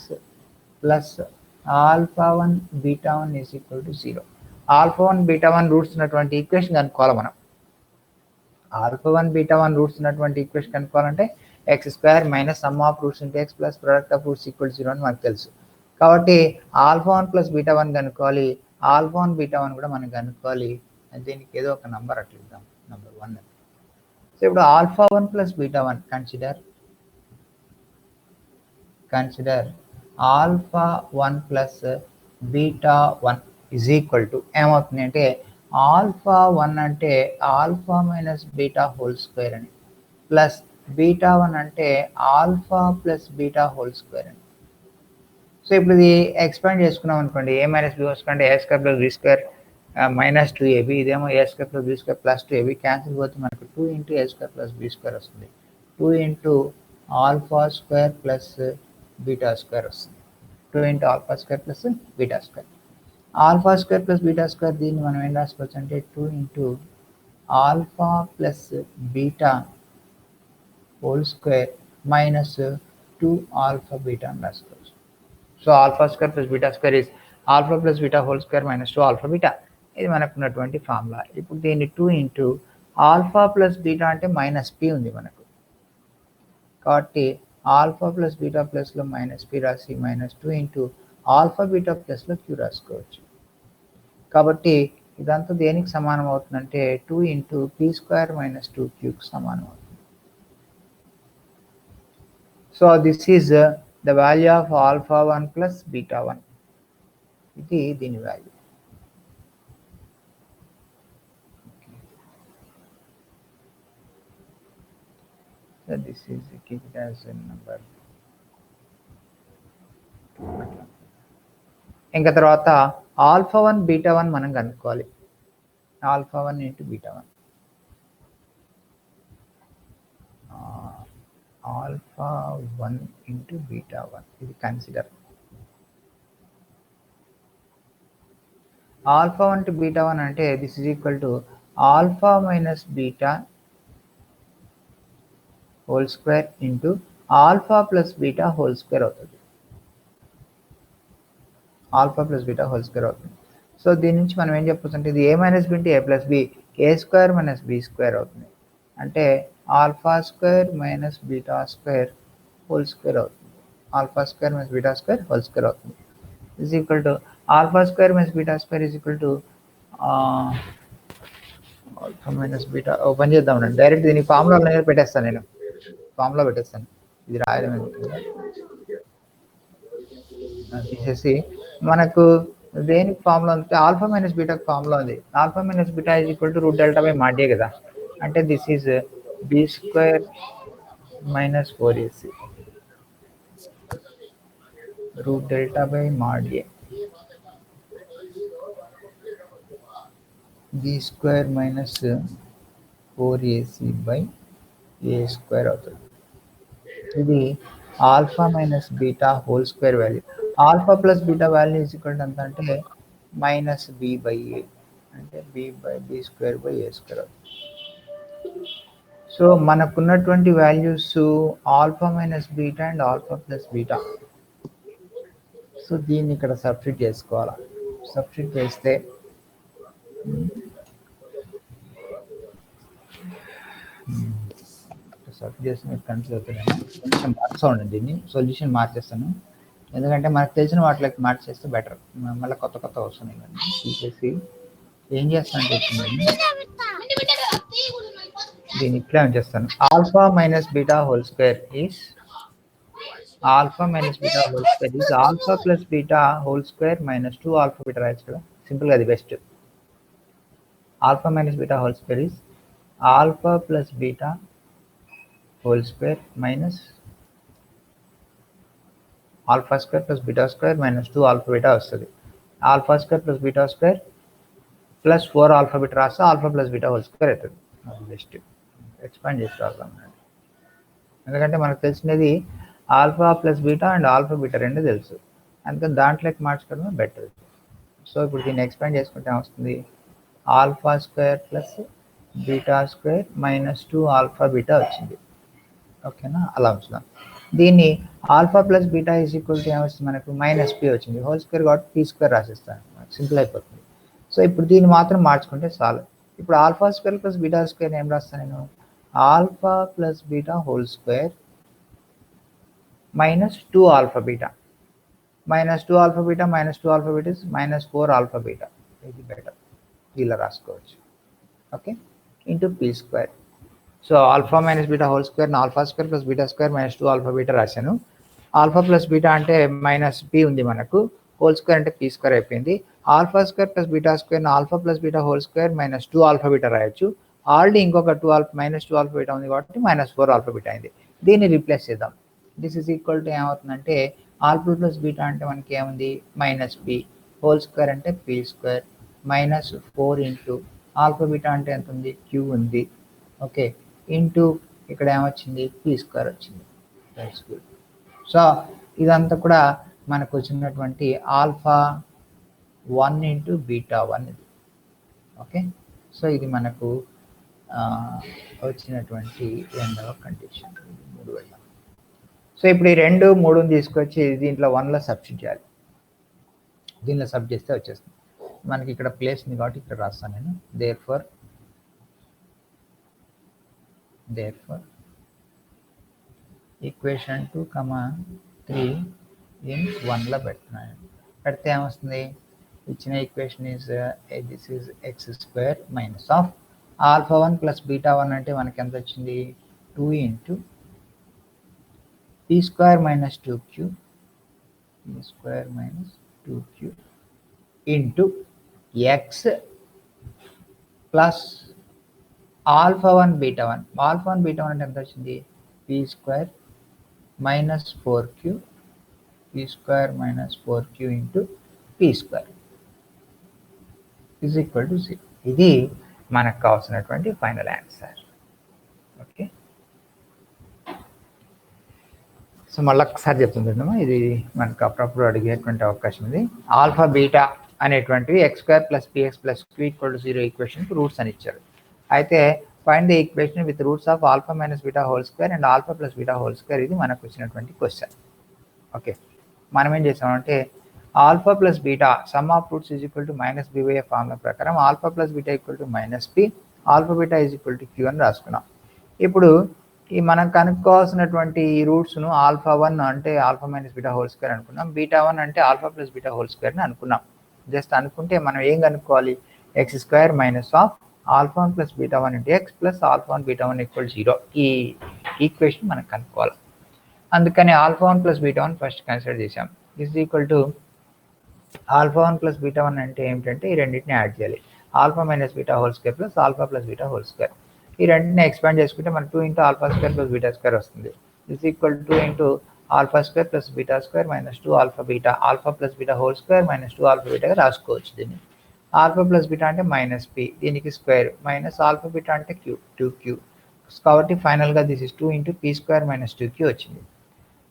plus alpha 1 beta 1 is equal to 0. alpha 1 beta 1 roots ఉన్నటువంటి ఈక్వేషన్ కనుక్కోవాలి మనం. alpha 1 beta 1 రూట్స్ ఉన్నటువంటి equation కనుక్కోవాలంటే x² minus sum of roots into x plus product of roots equal to 0 అని మనకు తెలుసు. కాబట్టి alpha 1 plus beta 1 కనుక్కోవాలి, alpha 1 beta 1 కూడా మనం కనుక్కోవాలి. దీనికి ఏదో ఒక నంబర్ అట్లా ఇద్దాం, నంబర్ 1. సో ఇప్పుడు alpha 1 plus beta 1 consider alpha 1 plus beta 1 is equal to ఏమవుతుంది అంటే ఆల్ఫా 1 అంటే alpha minus beta whole square అని, ప్లస్ బీటా 1 అంటే alpha plus beta whole square అని. సో ఇప్పుడు ఇది ఎక్స్పాండ్ చేసుకున్నాం అనుకోండి, a మైనస్ b వస్తుంటే a² ప్లస్ b² -2ab, ఇదేమో a² plus b² plus 2ab cancel పోతే మనకు 2 into a² ప్లస్ b² వస్తుంది. 2 into alpha square plus beta square వస్తుంది. 2 into alpha square plus beta square. Alpha square plus beta square దీన్ని మనం ఏం రాసుకోవచ్చు అంటే 2 into alpha plus beta whole square minus 2 alpha beta అని రాసుకోవచ్చు. So alpha square plus beta square is alpha plus beta whole square minus 2 alpha beta. ఇది మనకు ఉన్నటువంటి ఫార్ములా. ఇప్పుడు దీన్ని 2 ఇంటూ ఆల్ఫా ప్లస్ బీటా అంటే మైనస్ పి ఉంది మనకు, కాబట్టి ఆల్ఫా ప్లస్ బీటా ప్లస్లో మైనస్ పి రాసి మైనస్ 2 ఇంటూ ఆల్ఫా బీటా ప్లస్లో క్యూ రాసుకోవచ్చు. కాబట్టి ఇదంతా దేనికి సమానం అవుతుందంటే 2 into P square minus 2q సమానం అవుతుంది. So this is the value of alpha 1 plus beta 1. ఇది దీని value. So this is keep it as a number. ఇంకా తర్వాత ఆల్ఫా 1 బీటా 1 మనం కనుక్కోవాలి. Alpha 1 into beta 1. Alpha 1 into beta 1 ఇది consider. Alpha 1 to beta 1 అంటే this is equal to alpha minus beta whole square into alpha plus beta whole square అవుతుంది. Alpha plus beta whole square అవుతుంది. So దీని నుంచి మనం ఏం చెప్పొచ్చు అంటే ఇది A minus B into A plus B, A square minus B square అవుతుంది. అంటే alpha square minus beta square whole square అవుతుంది. Alpha square minus beta square whole square అవుతుంది. Is equal to alpha square minus beta square is equal to alpha minus beta. Open చేద్దాం. Direct దీని formula పెట్టేస్తాను, నేను formula పెట్టేస్తాను. ఇది రాయడం తీసేసి మనకు దేనికి ఫార్ములా అంటే ఆల్ఫా మైనస్ బీటాకి ఫార్ములా ఉంది. Alpha minus beta is equal to root delta by mod A కదా. అంటే this is B square minus 4ac root delta by mod A. B square minus 4ac by A square అవుతుంది. ఇది alpha minus beta whole square value. Alpha plus beta value is equal to ఎంత అంటే minus B by A, అంటే B by B square by A square అవుతుంది. So మనకున్నటువంటి values alpha minus beta and alpha plus beta. So దీన్ని ఇక్కడ substitute చేసుకోవాలి. Substitute చేస్తే substitute చేసి మీరు కన్ఫ్యూజ్ అవుతున్నాను. కొంచెం మార్క్స్ ఉండండి, దీన్ని సొల్యూషన్ మార్చేస్తాను. ఎందుకంటే మనకు తెలిసిన వాటికి మార్చేస్తే బెటర్. మళ్ళీ కొత్త కొత్త వస్తున్నాయి ఇవన్నీ తీసేసి ఏం చేస్తానంటే దీన్ని ఇట్లా ఉంచేస్తాను. Alpha minus beta whole square is alpha minus beta whole square is alpha plus beta whole square minus 2 alpha beta రాయచ్చు కదా, సింపుల్గా అది best. Alpha minus beta whole square is alpha plus beta whole square minus alpha square plus beta square minus 2 alpha beta వస్తుంది. Alpha square plus beta square plus 4 alpha beta రాస్తే alpha plus beta whole square అవుతుంది. అది best. Expand చేసి రాద్దాం, ఎందుకంటే మనకు తెలిసినది alpha plus beta and alpha beta రెండు తెలుసు, అందుకని దాంట్లోకి మార్చుకోవడమే బెటర్. సో ఇప్పుడు దీన్ని ఎక్స్పాండ్ చేసుకుంటే వస్తుంది alpha square plus beta square minus 2 alpha beta వచ్చింది. ఓకేనా, అలా ఉంచుదాం. దీన్ని alpha plus beta is equal to ఏమొస్తుంది మనకు మైనస్ పి వచ్చింది. హోల్ స్క్వేర్ కాబట్టి పీ స్క్వేర్ రాసిస్తాను, సింపుల్ అయిపోతుంది. సో ఇప్పుడు దీన్ని మాత్రం మార్చుకుంటే చాలు. ఇప్పుడు alpha square plus beta square ఏం రాస్తాను నేను, alpha plus beta whole square minus 2 alpha beta, minus 2 alpha beta minus 2 alpha beta is minus 4 alpha beta. ఇది బెటర్, ఇలా రాసుకోవచ్చు. Okay, into P square. So alpha minus beta whole square alpha square plus beta square minus 2 alpha beta రాశాను. Alpha plus beta అంటే minus P ఉంది మనకు, whole square అంటే P square అయిపోయింది. Alpha square plus beta square alpha plus beta whole square minus 2 alpha beta రాయొచ్చు. Already ఇంకొక 2 alpha minus 2 alpha beta ఉంది కాబట్టి మైనస్ 4 ఆల్ఫా బీటా అయింది. దీన్ని రీప్లేస్ చేద్దాం. దిస్ ఈజ్ ఈక్వల్ టు ఏమవుతుందంటే ఆల్ఫా ప్లస్ బీటా అంటే మనకి ఏముంది మైనస్ పి, హోల్ స్క్వేర్ అంటే P square minus 4 into alpha beta అంటే ఎంత ఉంది క్యూ ఉంది. ఓకే, ఇంటూ ఇక్కడ ఏమొచ్చింది పీ స్క్వేర్ వచ్చింది. That's good. సో ఇదంతా కూడా మనకు వచ్చినటువంటి ఆల్ఫా 1 ఇంటూ బీటా 1 ఇది. ఓకే, సో ఇది మనకు వచ్చినటువంటి రెండవ కండిషన్. 3 వెళ్దాం. సో ఇప్పుడు ఈ 2, 3 తీసుకొచ్చి దీంట్లో 1లో సబ్స్టిట్యూట్ చేయాలి. దీనిలో సబ్ చేస్తే వచ్చేస్తుంది. మనకి ఇక్కడ ప్లేస్ ఉంది కాబట్టి ఇక్కడ రాస్తాను నేను. దేర్ఫోర్ ఈక్వేషన్ 2, 3 ఇన్ 1లో పెడుతున్నాను. పెడితే ఏమొస్తుంది? ఇచ్చిన equation is this is X square minus of alpha 1 plus beta 1 అంటే మనకి ఎంత వచ్చింది? 2 into P square minus 2q into X plus alpha 1 beta 1. Alpha 1 beta 1 అంటే ఎంత వచ్చింది? P square minus 4q into P square is equal to 0. ఇది మనకు కావాల్సినటువంటి ఫైనల్ ఆన్సర్. ఓకే, సో మళ్ళీ ఒకసారి చెప్తుందమ్మా, ఇది మనకు అప్పుడప్పుడు అడిగేటువంటి అవకాశం ఉంది. ఆల్ఫా బీటా అనేటువంటివి X square plus P X plus Q equal to 0 ఈక్వేషన్కి రూట్స్ అని ఇచ్చారు. అయితే find the equation with roots of alpha minus beta whole square and alpha plus beta whole square. ఇది మనకు వచ్చినటువంటి క్వశ్చన్. ఓకే, మనం ఏం చేసామంటే alpha plus beta sum of roots is equal to minus B Y formula ప్రకారం alpha plus beta equal to minus P, alpha beta is equal to queue అని రాసుకున్నాం. ఇప్పుడు ఈ మనం కనుక్కోవాల్సినటువంటి ఈ రూట్స్ను ఆల్ఫా 1 అంటే alpha minus beta whole square అనుకున్నాం, beta 1 అంటే ఆల్ఫా ప్లస్ బీటా హోల్ స్క్వేర్ని అనుకున్నాం. జస్ట్ అనుకుంటే మనం ఏం కనుక్కోవాలి? X square minus of alpha 1 plus beta 1 into X plus alpha 1 beta 1 equal 0. ఈ ఈక్వేషన్ మనం కనుక్కోవాలి. అందుకని alpha 1 plus beta 1 first consider చేసాం. This equal to alpha 1 plus beta 1 అంటే ఏమిటంటే ఈ రెండింటిని యాడ్ చేయాలి. Alpha minus beta whole square plus alpha plus beta whole square. ఈ రెండింటిని ఎక్స్పాండ్ చేసుకుంటే మనకు 2 into alpha square plus beta square వస్తుంది. This equal 2 into alpha square plus beta square minus 2 alpha beta, alpha plus beta whole square minus 2 alpha బీటాగా రాసుకోవచ్చు. దీన్ని alpha plus beta అంటే minus P, దీనికి స్క్వేర్ మైనస్ ఆల్ఫా బీటా అంటే Q 2q. కాబట్టి ఫైనల్గా this is 2 into P square minus 2q వచ్చింది.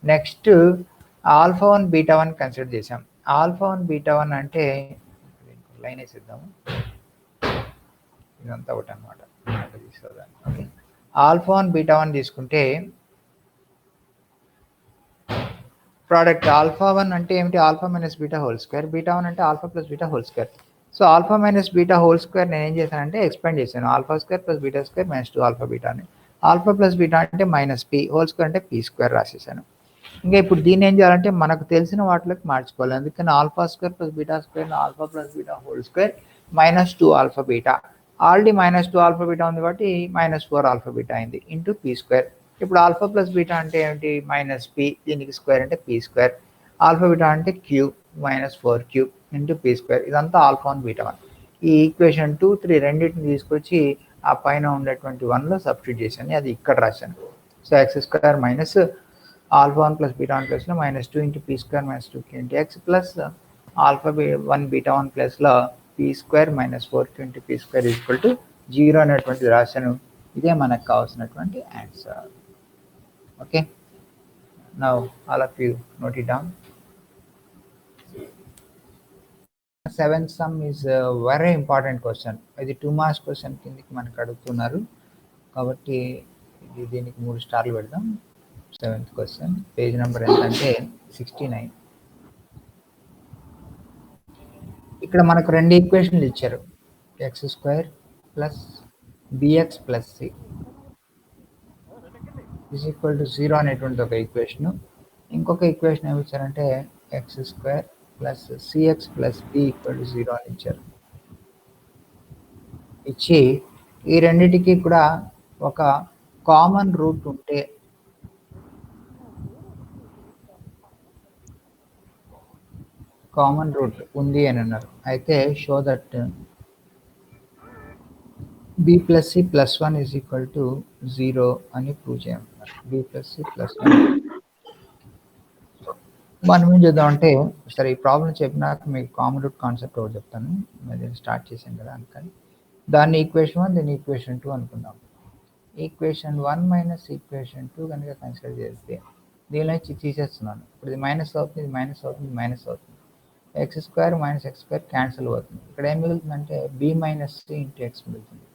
Next alpha 1 beta 1 consider చేసాం. ఆల్ఫా 1 బీటా 1 అంటే లైన్ వేసిద్దాము, ఇదంతా ఒకటి అనమాట. ఓకే, ఆల్ఫా 1 బీటా 1 తీసుకుంటే ప్రోడక్ట్ ఆల్ఫా 1 అంటే ఏమిటి? Alpha minus beta whole square, beta 1 అంటే alpha plus beta whole square. So alpha minus beta whole square నేను ఏం చేశానంటే ఎక్స్పాండ్ చేశాను. Alpha square plus beta square minus 2 alpha beta అని. Alpha plus beta అంటే minus P, whole square అంటే P square రాసేసాను. ఇంకా ఇప్పుడు దీన్ని ఏం చేయాలంటే మనకు తెలిసిన వాటిలోకి మార్చుకోవాలి. అందుకని alpha square plus beta square alpha plus beta whole square minus 2 alpha beta. Already minus 2 alpha beta ఉంది కాబట్టి మైనస్ 4 ఆల్ఫా బీటా అయింది ఇంటూ పీ స్క్వేర్. ఇప్పుడు ఆల్ఫా ప్లస్ బీటా అంటే ఏంటి? మైనస్ పి, దీనికి స్క్వేర్ అంటే పీ స్క్వేర్. ఆల్ఫా బీటా అంటే Q minus 4q into P square. ఇదంతా ఆల్ఫా 1 బీటా 1. ఈ ఈక్వేషన్ 2, 3 రెండింటిని తీసుకొచ్చి ఆ పైన ఉండేటువంటి 1లో సబ్స్టిట్యూట్ చేశాను, అది ఇక్కడ రాశాను. So X square minus alpha 1 plus beta 1 ప్లస్లో minus 2 into P square minus 2q into X plus alpha 1 beta 1 ప్లస్లో P square minus 4q into P square equal to 0 అనేటువంటిది రాశాను. ఇదే మనకు కావాల్సినటువంటి answer. Okay, now all of you note it down. 7th sum is a very important question. ఇది 2 marks question కిందకి మనకు అడుగుతున్నారు కాబట్టి దీనికి 3 స్టార్లు పెడదాం. 7th క్వశ్చన్ పేజ్ నెంబర్ ఎంతంటే 69. ఇక్కడ మనకు రెండు ఈక్వేషన్లు ఇచ్చారు, X square plus B X plus C is equal to 0 అనేటువంటి ఒక ఈక్వేషను. ఇంకొక ఈక్వేషన్ ఏమి ఇచ్చారంటే X square plus C X plus B equal to 0 అని ఇచ్చారు. ఇచ్చి ఈ రెండింటికి కూడా ఒక కామన్ రూట్ ఉంటే కామన్ రూట్ ఉంది అని అన్నారు. అయితే show that B plus C plus 1 is equal to 0 అని ప్రూవ్ చేయమంటున్నారు. బి ప్లస్ సి ప్లస్ 1 మనం ఏం చేద్దామంటే సరే ఈ ప్రాబ్లం చెప్పినాక మీకు కామన్ రూట్ కాన్సెప్ట్ ఒకటి చెప్తాను. మరి స్టార్ట్ చేసాం కదా అందుకని దాన్ని ఈక్వేషన్ 1 దీన్ని ఈక్వేషన్ 2 అనుకుందాం. ఈక్వేషన్ 1 మైనస్ ఈక్వేషన్ 2 కనుక కన్సిడర్ చేస్తే దీనిలో నుంచి తీసేస్తున్నాను. ఇప్పుడు ఇది మైనస్ అవుతుంది, ఇది మైనస్ అవుతుంది, మైనస్ అవుతుంది. X square minus X square cancel అవుతుంది. ఇక్కడ ఏం మిగులుతుందంటే B minus C into X మిగులుతుంది.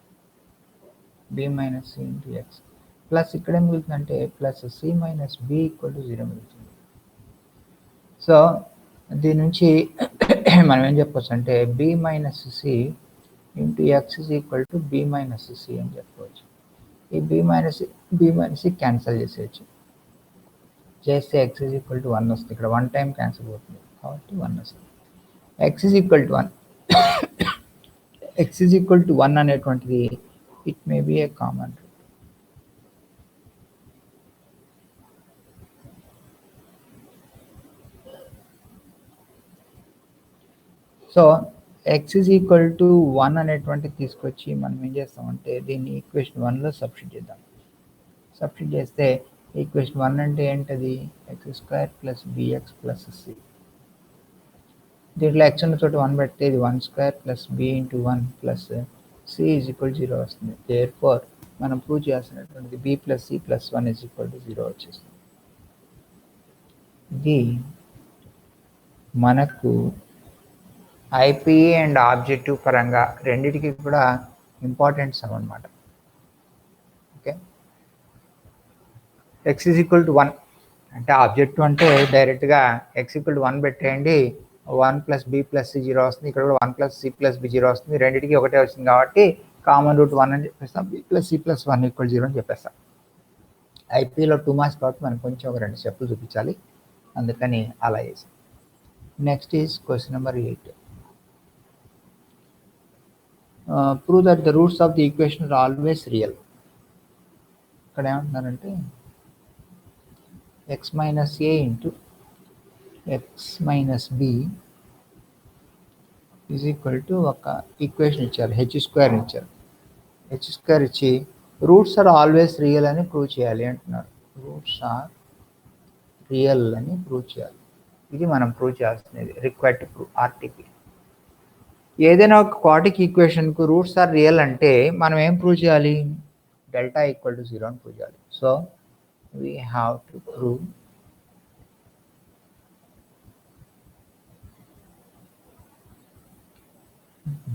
B minus C into X plus ఇక్కడ ఏం మిగులుతుందంటే plus C minus B equal to 0 మిగులుతుంది. సో దీని నుంచి మనం ఏం చెప్పవచ్చు అంటే B minus C into X is equal to B minus C అని చెప్పవచ్చు. ఈ బి మైనస్ సి క్యాన్సిల్ చేసేయచ్చు. చేస్తే ఎక్స్ ఈజ్ ఈక్వల్ టు 1 వస్తుంది. ఇక్కడ 1 టైం క్యాన్సిల్ అవుతుంది కాబట్టి 1 వస్తుంది. X is equal to 1 X is equal to 1 అనేటువంటిది it may be a common root. So X is equal to 1 అనేటువంటి తీసుకొచ్చి మనం ఏం చేస్తామంటే దీన్ని ఈక్వేషన్ 1లో సబ్స్టిట్యూట్ చేద్దాం. సబ్స్టిట్యూట్ చేస్తే ఈక్వేషన్ 1 అంటే ఏంటది? X square plus B X plus C. దీంట్లో ఎక్స్ ఉన్న చోట 1 పెడితే ఇది 1 square plus B into 1 plus C is equal 0 వస్తుంది. దేర్ఫోర్ మనం ప్రూవ్ చేయాల్సినటువంటిది B plus C plus 1 is equal to 0 వచ్చేస్తుంది. ఇది మనకు ఐపీఈ అండ్ ఆబ్జెక్టివ్ పరంగా రెండిటికి కూడా ఇంపార్టెంట్ సమ్ అనమాట. Okay, X is equal to 1 అంటే ఆబ్జెక్టివ్ అంటే డైరెక్ట్గా ఎక్స్ ఈక్వల్ టు 1 పెట్టేయండి, 1 ప్లస్ బి ప్లస్ సి 0 వస్తుంది. ఇక్కడ కూడా 1 ప్లస్ సి ప్లస్ బి 0 వస్తుంది. రెండింటికి ఒకటే వచ్చింది కాబట్టి కామన్ రూట్ 1 అని చెప్పేస్తాం. B plus C plus 1 equal 0 అని చెప్పేస్తాం. ఐపీలో 2 మార్క్స్ కాబట్టి మనం కొంచెం ఒక 2 స్టెప్పులు చూపించాలి, అందుకని అలా చేసాం. Next is question number 8. Prove that the roots of the equation are always real. ఇక్కడ ఏమంటున్నారంటే x minus A into X minus B is equal to ఒక ఈక్వేషన్ ఇచ్చారు, హెచ్ స్క్వేర్ ఇచ్చారు. హెచ్ స్క్వేర్ ఇచ్చి రూట్స్ ఆర్ ఆల్వేస్ రియల్ అని prove చేయాలి అంటున్నారు. Roots are real అని ప్రూవ్ చేయాలి. ఇది మనం ప్రూవ్ చేయాల్సినది, రిక్వైర్డ్ టు ప్రూవ్ ఆర్టీపీ. ఏదైనా ఒక క్వాడ్రిక్ ఈక్వేషన్కు రూట్స్ ఆర్ రియల్ అంటే మనం ఏం ప్రూవ్ చేయాలి? డెల్టా ఈక్వల్ టు 0 అని ప్రూవ్ చేయాలి. So we have to prove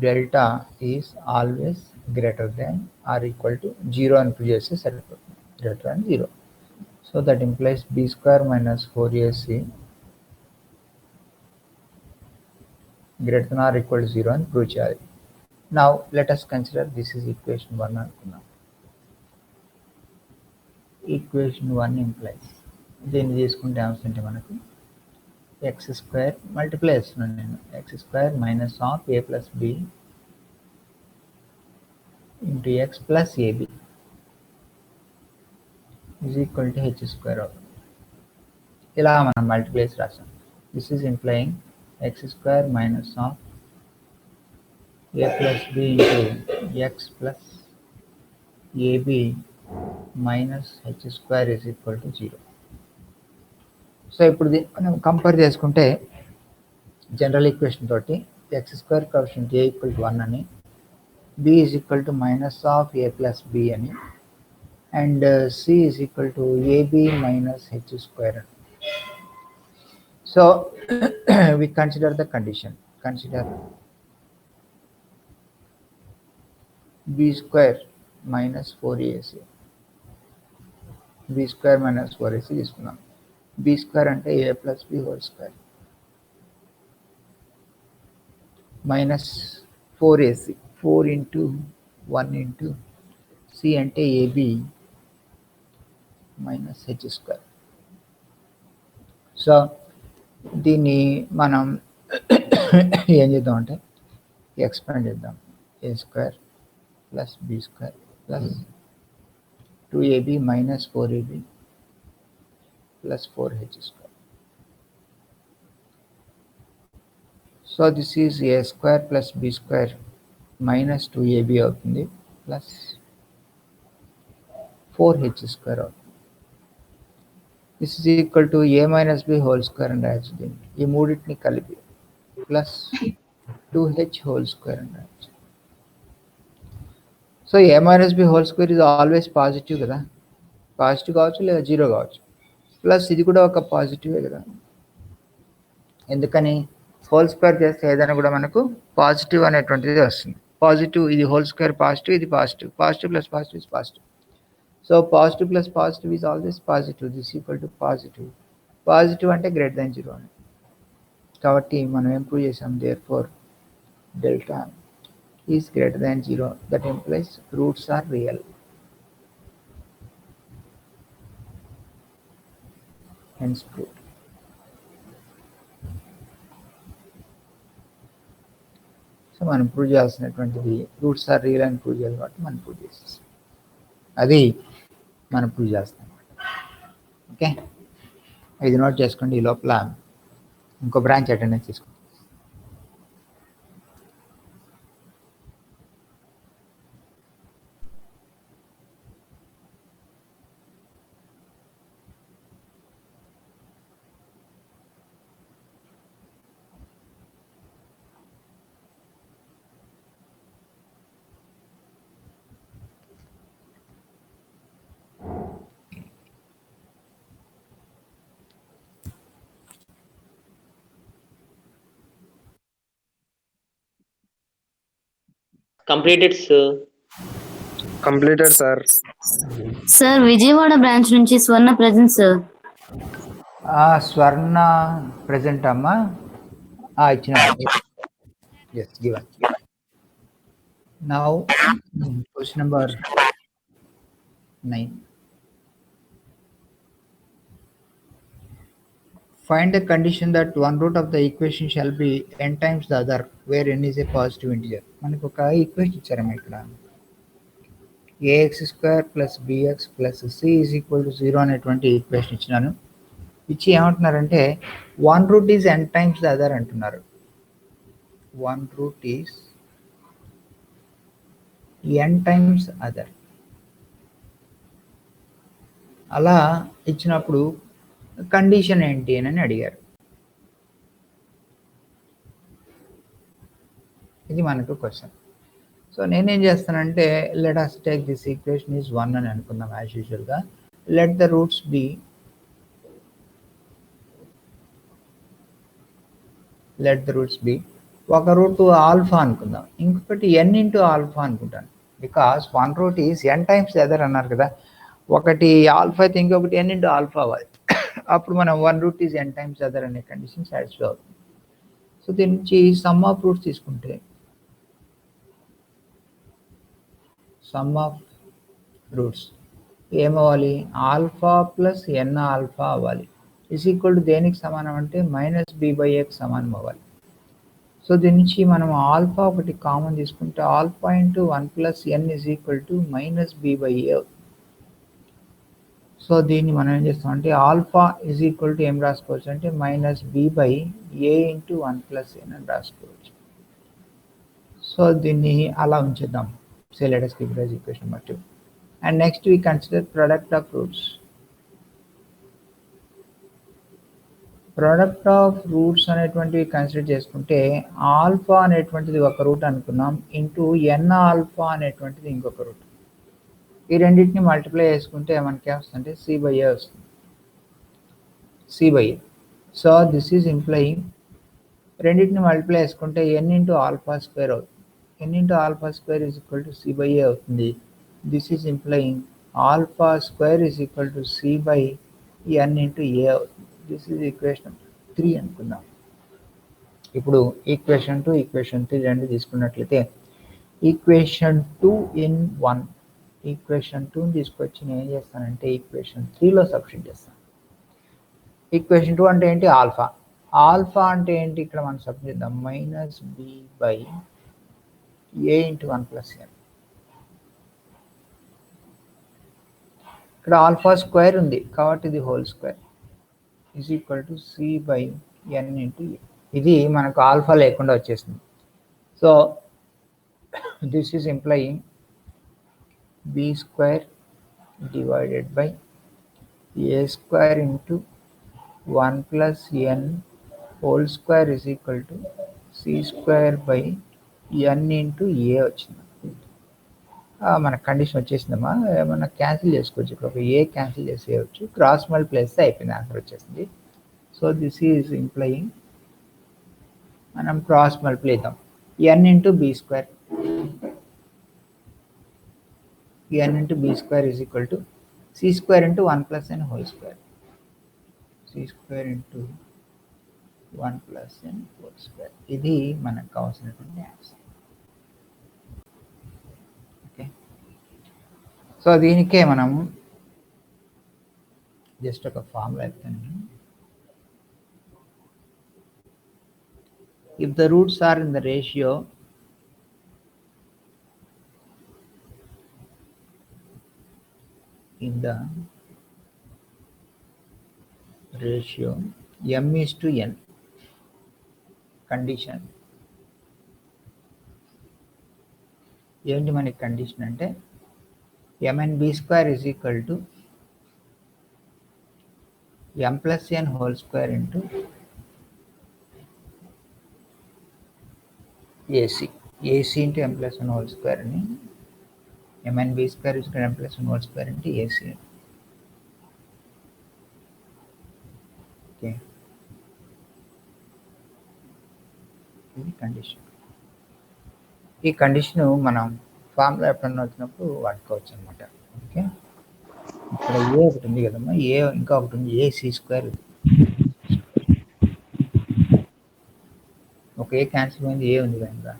delta is always greater than or equal to 0 అని ప్రూవ్ చేస్తే సరిపోతుంది. Greater than 0. So that implies B square minus 4ac greater than or equal to 0 అని prove చేయాలి. Now let us consider this is equation 1 అనుకున్నాం. Equation 1 implies దీన్ని తీసుకుంటే ఏమవుతుంటే మనకు X square multiply చేస్తున్నాను నేను, X square minus of A plus B into X plus A B is equal to H square అవుతుంది. ఇలా మనం మల్టిప్లైస్ రాసాం. This is implying X square minus of A plus B into X plus A B minus H square is equal to 0. So ఇప్పుడు మనం compare చేసుకుంటే general equation తోటి X square coefficient A equal to 1 అని, B is equal to minus of A plus B అని, and C is equal to A B minus H square అని. So we consider the condition. Consider b square minus 4ac. b square minus 4ac తీసుకున్నాం. b square అంటే a plus b whole square minus 4ac, 4 into 1 into c అంటే ab minus h square. So దీన్ని మనం ఏం చేద్దాం అంటే expand చేద్దాం. A square plus B square plus 2ab minus 4ab plus 4h square. So this is A square plus B square minus 2ab అవుతుంది plus 4h square అవుతుంది. This is equal to A minus B whole square అని రాయొచ్చు. దీన్ని ఈ మూడింటిని కలిపి plus 2h whole square అని రాయొచ్చు. So A minus B whole square is always positive కదా, పాజిటివ్ కావచ్చు లేదా 0 కావచ్చు. ప్లస్ ఇది కూడా ఒక పాజిటివే కదా, ఎందుకని హోల్ స్క్వేర్ చేస్తే ఏదైనా కూడా మనకు పాజిటివ్ అనేటువంటిది వస్తుంది. పాజిటివ్, ఇది హోల్ స్క్వేర్ పాజిటివ్, ఇది positive, positive plus positive is positive. So positive plus positive is always positive, this equal to positive. Positive అంటే గ్రేటర్ దాన్ 0 అని, కాబట్టి మనం ఏం ప్రూవ్ చేసాం, therefore delta is greater than 0, that implies roots are real. Hence proved. So మనం prove చేయాల్సినటువంటిది roots are real అని ప్రూవ్ చేయాలి కాబట్టి మనం ప్రూవ్ చేసేస్తాం, అది మనం ప్రూవ్ చేస్తాం. ఓకే, ఇది నోట్ చేసుకోండి. ఈ లోపల ఇంకో బ్రాంచ్ అటెండెన్స్ తీసుకోండి. Completed, sir. Completed, sir. Sir, Vijayawada branch నుంచి స్వర్ణ present, sir. స్వర్ణ ప్రెజెంట్ అమ్మా, ఇచ్చిన. Yes, given. Now question number 9. Find the condition that one root of the equation shall be n times the other where n is a positive integer. మనకు ఒక equation ఇచ్చారమ్మా ఇక్కడ, ax² plus bx plus c is equal to 0 అనేటువంటి equation ఇచ్చినాను. ఇచ్చి ఏమంటున్నారంటే one root is n times the other అంటున్నారు. One root is n times other. అలా ఇచ్చినప్పుడు కండిషన్ ఏంటి అని అడిగారు. ఇది మనకు క్వశ్చన్. సో నేనేం చేస్తానంటే let us take this equation is 1 అని అనుకుందాం యాజ్ యూజువల్గా. లెట్ ద రూట్స్ బి, ఒక రూట్ ఆల్ఫా అనుకుందాం, ఇంకొకటి n ఇంటూ ఆల్ఫా అనుకుంటాను. Because one root is n times other అన్నారు కదా, ఒకటి ఆల్ఫా అయితే ఇంకొకటి n ఇంటూ ఆల్ఫా అవ్వాలి. అప్పుడు మనం one root is n times other అనే కండిషన్ సాటిస్ఫై అవుతుంది. సో దీని నుంచి సమ్ ఆఫ్ రూట్స్ తీసుకుంటే సమ్ ఆఫ్ రూట్స్ ఏమవ్వాలి, ఆల్ఫా ప్లస్ ఎన్ ఆల్ఫా అవ్వాలి. ఇస్ ఈక్వల్ టు దేనికి సమానం అంటే -b/a సమానం అవ్వాలి. సో దీని నుంచి మనం ఆల్ఫా ఒకటి కామన్ తీసుకుంటే alpha into 1 plus N is equal to -b/a. So దీన్ని మనం ఏం చేస్తాం అంటే ఆల్ఫా ఈజ్ ఈక్వల్ టు ఏం రాసుకోవచ్చు అంటే -b/a ఇంటూ 1 ప్లస్ ఎన్ అని రాసుకోవచ్చు. సో దీన్ని అలా ఉంచేద్దాం. Say let us keep it as equation number 2. And next we consider product of roots. Product of roots అనేటువంటివి కన్సిడర్ చేసుకుంటే ఆల్ఫా అనేటువంటిది ఒక రూట్ అనుకున్నాం, ఇంటూ ఎన్ ఆల్ఫా అనేటువంటిది ఇంకొక రూట్. ఈ రెండింటిని మల్టిప్లై చేసుకుంటే మనకి వస్తుంటే c/a వస్తుంది, c/a. So this is implying, రెండింటిని మల్టిప్లై చేసుకుంటే n ఇంటూ ఆల్ఫా స్క్వేర్ అవుతుంది. n into alpha square is equal to c by a అవుతుంది. This is implying alpha square is equal to c by n into a అవుతుంది. This is equation 3 అనుకుందాం. ఇప్పుడు equation 2, equation 3 రెండు తీసుకున్నట్లయితే equation 2 in 1, equation 2 తీసుకొచ్చి నేను ఏం చేస్తానంటే ఈక్వేషన్ 3లో సబ్స్టిట్యూట్ చేస్తాను. ఈక్వేషన్ 2 అంటే ఏంటి, ఆల్ఫా. ఆల్ఫా అంటే ఏంటి, ఇక్కడ మనం సబ్స్టిట్యూట్ చేద్దాం, -b/a ఇంటూ 1 ప్లస్ ఎన్. ఇక్కడ ఆల్ఫా స్క్వేర్ ఉంది కాబట్టి ఇది whole square is equal to c/n into a. ఇది మనకు ఆల్ఫా లేకుండా వచ్చేసింది. So this is implying b square divided by a square into 1 plus n whole square is equal to c square by n into a వచ్చింది. మన condition వచ్చేసిందమ్మా. ఏమన్నా cancel చేసుకోవచ్చు. ఇక్కడ ఒక ఏ క్యాన్సిల్ చేసేయచ్చు. క్రాస్ మల్టిప్లై అయిపోయింది, ఆన్సర్ వచ్చేసింది. సో దిస్ ఈజ్ ఇంప్లయింగ్ మనం క్రాస్ మల్టిప్లై ఇద్దాం. N into be square, n into b square is equal to c square into 1 plus n whole square. c square into 1 plus n whole square. ఇది మనకు కావాల్సినటువంటి answer. Okay, so దీనికే మనం just ఒక formula ఇస్తాను. If the roots are in the ratio m is to n condition ఏంటి మనకి condition అంటే mn b square is equal to m plus n whole square into ac into m plus n whole square అని mn b square is equal to m plus n whole square into ac. Okay, ఇది condition. ఈ condition మనం formula ఎప్పుడన్నా వచ్చినప్పుడు వాడుకోవచ్చు అనమాట. Okay, ఇక్కడ ఏ ఒకటి ఉంది కదమ్మా, ఏ ఇంకా ఒకటి ఉంది, ఏసీ స్క్వేర్. ఒక ఏ క్యాన్సిల్ అయింది, ఏ ఉంది కదా.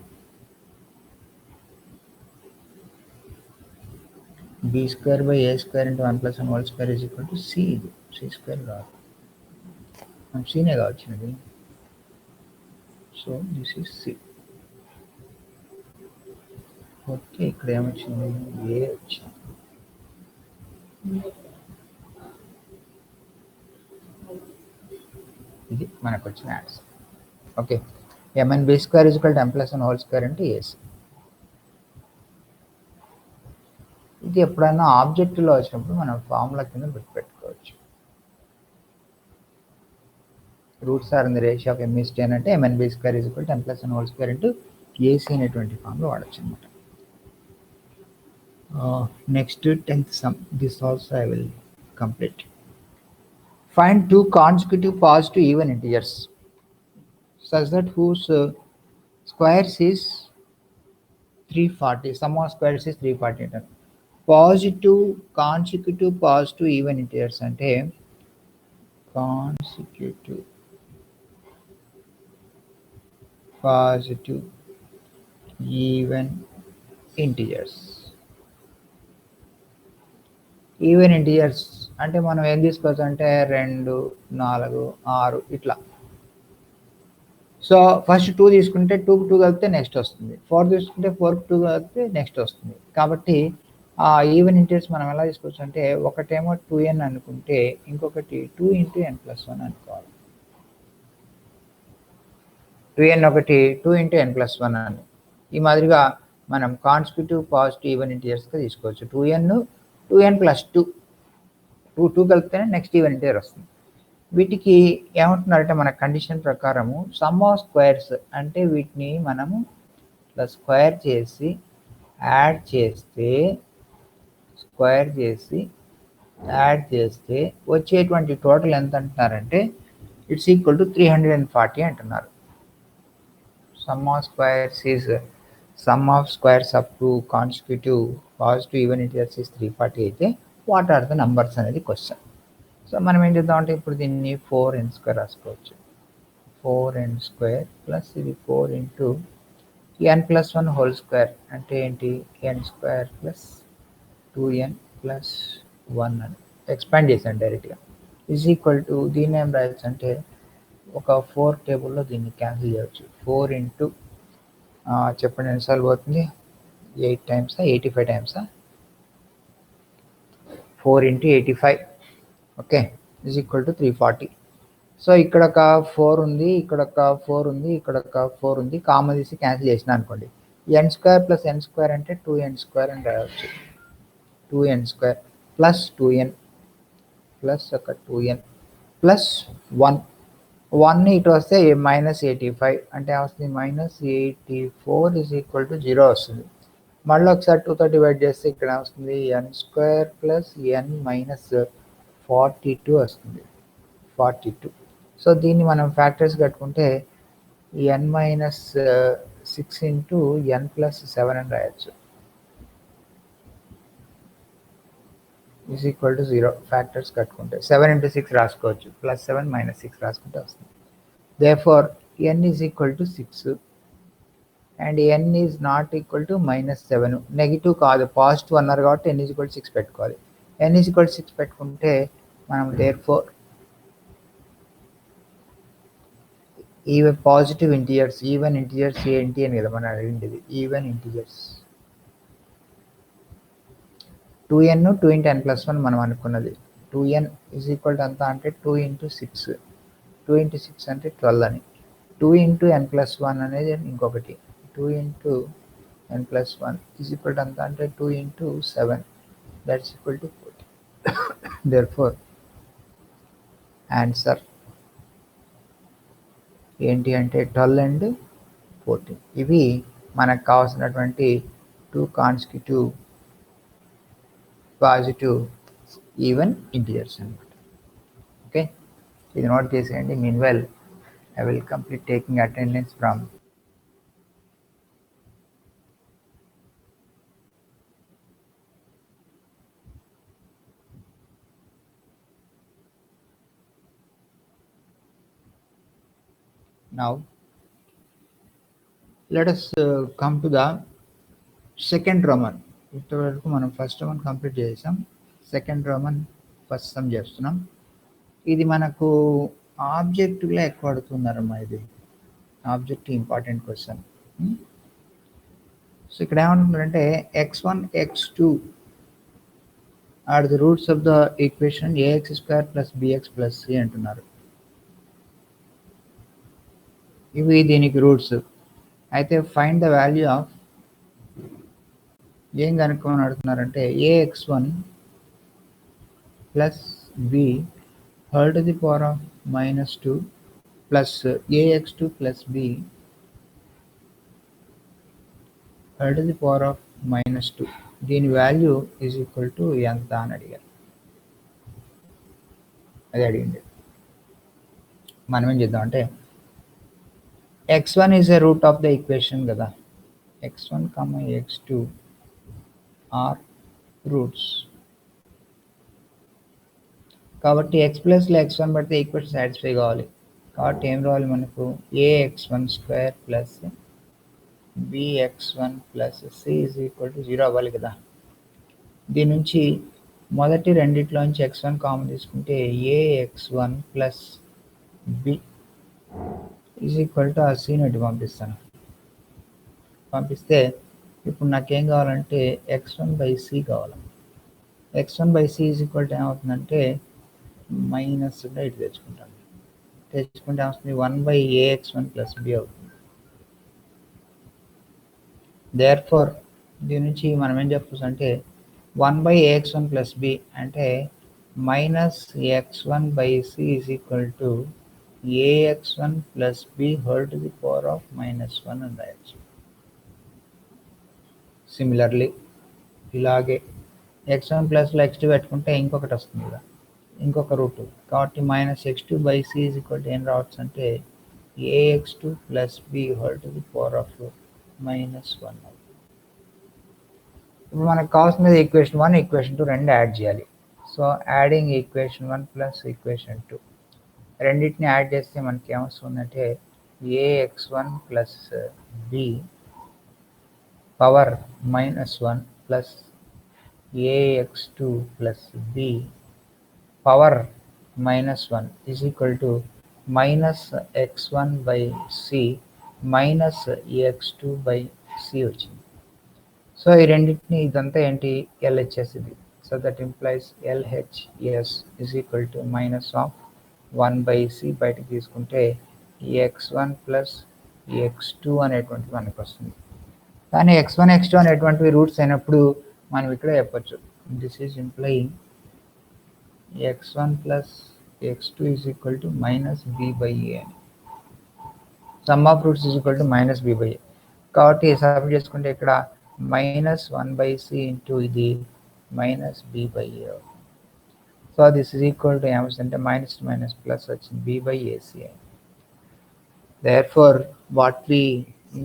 B square by A square into 1 plus 1 whole square is equal to c. ఇది సి స్క్వేర్ కాదు, మనం సీనే కావచ్చినది. So this is c. Okay, ఇక్కడ ఏమొచ్చింది, ఏ వచ్చింది. ఇది మనకు వచ్చిన answer. Okay, mn b square is equal to m plus 1 whole square అంటే ఏసీ. ఇది ఎప్పుడైనా ఆబ్జెక్టివ్లో వచ్చినప్పుడు మనం ఫార్ములా కింద పెట్టుకోవచ్చు. Roots are in the ratio of m is to n అంటే mn b square is equal to m plus 1 whole square into AC అనేటువంటి ఫార్ములా వాడచ్చు అనమాట. Next 10th sum. This also I will complete. Find two consecutive positive even integers such that whose squares is 340. Sum of squares is 340. Positive consecutive positive even integers అంటే consecutive positive even integers. Even integers అంటే మనం ఏం తీసుకోవచ్చు అంటే 2, 4, 6 ఇట్లా. So first 2 తీసుకుంటే 2కి 2 కలిపితే నెక్స్ట్ వస్తుంది, 4 తీసుకుంటే 4కి 2 కలిపితే నెక్స్ట్ వస్తుంది. కాబట్టి ఆ ఈవెన్ ఇంటీజర్స్ మనం ఎలా తీసుకోవచ్చు అంటే ఒకటేమో 2n అనుకుంటే ఇంకొకటి 2 into n plus 1 అనుకోవాలి. 2n ఒకటి 2 into n plus 1 అని ఈ మాదిరిగా మనం కాన్సిక్యూటివ్ పాజిటివ్ ఈవెన్ ఇంటీజర్స్గా తీసుకోవచ్చు. 2n 2n plus 2 2 కలిపితేనే నెక్స్ట్ ఈవెన్ ఇంటీజర్ వస్తుంది. వీటికి ఏమంటున్నారంటే మన కండిషన్ ప్రకారము సమ్ ఆఫ్ స్క్వేర్స్ అంటే వీటిని మనము ఇట్లా స్క్వేర్ చేసి యాడ్ చేస్తే వచ్చేటువంటి టోటల్ ఎంత అంటున్నారంటే ఇట్స్ ఈక్వల్ టు 340 అంటున్నారు. Some of squares is some of squares up to consecutive positive even integers is 340 అయితే వాట్ ఆర్ ద నంబర్స్ అనేది క్వశ్చన్. సో మనం ఏం చేద్దామంటే ఇప్పుడు దీన్ని 4n² రాసుకోవచ్చు. 4n² ప్లస్ ఇది 4 into n plus 1 whole square అంటే ఏంటి, n² plus 2n plus 1 అని ఎక్స్పాండ్ చేశాను డైరెక్ట్గా. ఈజ్ ఈక్వల్ టు దీన్ని ఏం రాయొచ్చు అంటే ఒక 4 టేబుల్లో దీన్ని క్యాన్సిల్ చేయవచ్చు. 4 into చెప్పండి ఎన్నిసార్లు పోతుంది, 8 times 85 times 4 into 85. Okay, is equal to 340. So ఇక్కడ ఒక 4 ఉంది, ఇక్కడ ఒక 4 ఉంది, ఇక్కడ ఒక 4 ఉంది, కామన్ తీసి క్యాన్సిల్ చేసిన అనుకోండి. n² plus n² అంటే 2n² అని రాయవచ్చు. 2n² plus 2n plus ఒక 2n plus 1 ఇటు వస్తే -85 అంటే వస్తుంది -84 ఈజ్ ఈక్వల్ టు 0 వస్తుంది. మళ్ళీ ఒకసారి 2తో డివైడ్ చేస్తే ఇక్కడ వస్తుంది n² ప్లస్ n మైనస్ 42 వస్తుంది, 42. సో దీన్ని మనం ఫ్యాక్టర్స్ కట్టుకుంటే n minus 6 into n plus 7 అని రాయొచ్చు, ఈజ్ ఈక్వల్ టు 0. ఫ్యాక్టర్స్ కట్టుకుంటే 7 ఇంటూ 6 రాసుకోవచ్చు, ప్లస్ 7 మైనస్ 6 రాసుకుంటే వస్తుంది. Therefore n is equal to 6 and n is not equal to -7. Negative కాదు, పాజిటివ్ అన్నారు కాబట్టి n ఈజ్ ఈక్వల్ టు 6 పెట్టుకోవాలి. n ఈజ్ ఈక్వల్ టు 6 పెట్టుకుంటే మనం therefore even positive integers, even integers ఏంటి అని కదా మనం అడిగింది, even integers 2n 2 into n plus 1 మనం అనుకున్నది. 2n ఈజ్ ఈక్వల్ టు అంతా అంటే 2 ఇంటూ 6, 2 ఇంటూ 6 అంటే 12 అని. 2 ఇంటూ n ప్లస్ 1 అనేది ఇంకొకటి, 2 into n plus 1 is equal to అంతా అంటే 2 into 7, that's equal to 40. Therefore answer ఏంటి అంటే 12 అండ్ 14. ఇవి మనకు కావాల్సినటువంటి 2 కాన్సిక్యూటివ్ పాజిటివ్ ఈవెన్ ఇంటీజర్స్ అనమాట. ఓకే, ఇది నోట్ చేసేయండి. మీన్వెల్ I will complete taking attendance from now. Let us come to the second Roman. ఇంతవరకు మనం ఫస్ట్ రోమన్ కంప్లీట్ చేసాం, సెకండ్ రోమన్ ఫస్ట్ సమ్ చేస్తున్నాం. ఇది మనకు ఆబ్జెక్టివ్లో ఎక్కువ అడుగుతున్నారమ్మా, ఇది ఆబ్జెక్టివ్ ఇంపార్టెంట్ క్వశ్చన్. సో ఇక్కడ ఏమంటున్నారంటే x1 x2 are the roots of the equation ax² plus bx plus c అంటున్నారు. ఇవి దీనికి రూట్స్ అయితే ఫైండ్ ద వాల్యూ ఆఫ్ ఏం కనుక్కోమని అడుగుతున్నారంటే ax1 plus b whole to the power of -2 plus ax2 plus b whole to the power of -2. దీని value is equal to ఎంత అని అడిగారు, అది అడిగింది. మనం ఏం చేద్దాం అంటే x1 is a root of the equation కదా, x1, x2 ఆర్ రూట్స్ కాబట్టి x ప్లస్లో x1 పడితే ఈక్వేషన్ సాటిస్ఫై కావాలి. కాబట్టి ఏం రావాలి మనకు, ax1² plus bx1 plus c is equal to 0 అవ్వాలి కదా. దీని నుంచి మొదటి రెండిట్లోంచి x1 కామన్ తీసుకుంటే ax1 plus b is equal to ఆ c నోటి పంపిస్తాను. పంపిస్తే ఇప్పుడు నాకేం కావాలంటే x1/c కావాలి. x1/c ఈజ్ ఈక్వల్ టు ఏమవుతుందంటే మైనస్ ఇటు తెచ్చుకుంటాను, తెచ్చుకుంటే వస్తుంది 1/ax1 ప్లస్ b అవుతుంది. దేర్ఫోర్ దీని నుంచి మనం ఏం చెప్పచ్చు అంటే 1/ax1 ప్లస్ b అంటే -x1/c is equal to ax1 plus b whole to the power of -1 అని రాయచ్చు. సిమిలర్లీ ఇలాగే x1 ప్లస్లో x2 పెట్టుకుంటే ఇంకొకటి వస్తుంది కదా, ఇంకొక రూట్. కాబట్టి -x2/c ఈజ్ ఈక్వల్ టు ఏం రావచ్చు అంటే ax2 plus b whole to the power of -1. ఇప్పుడు మనకు కావాల్సినది ఈక్వేషన్ 1, ఈక్వేషన్ 2 రెండు యాడ్ చేయాలి. So adding equation 1 plus equation 2 రెండింటిని యాడ్ చేస్తే మనకి ఏమొస్తుందంటే ax1 plus b power -1 plus ax2 plus b power -1 is equal to -x1/c minus x2/c వచ్చింది. సో ఈ రెండింటిని ఇదంతా ఏంటి LHS ఇది. So that implies LHS is equal to -1/c బయటకు తీసుకుంటే x1 ప్లస్ x2 అనేటువంటిది మనకు వస్తుంది. కానీ x1 x2 అనేటువంటివి రూట్స్ అయినప్పుడు మనం ఇక్కడ చెప్పచ్చు this is implying x1 plus x2 is equal to -b/a అని. Sum of roots is equal to -b/a. కాబట్టి సబ్స్టిట్యూట్ చేసుకుంటే ఇక్కడ minus 1 by c into ఇది minus b by a. So this is equal to ఏమొస్తుందంటే minus to minus plus వచ్చింది b by ac. Therefore what we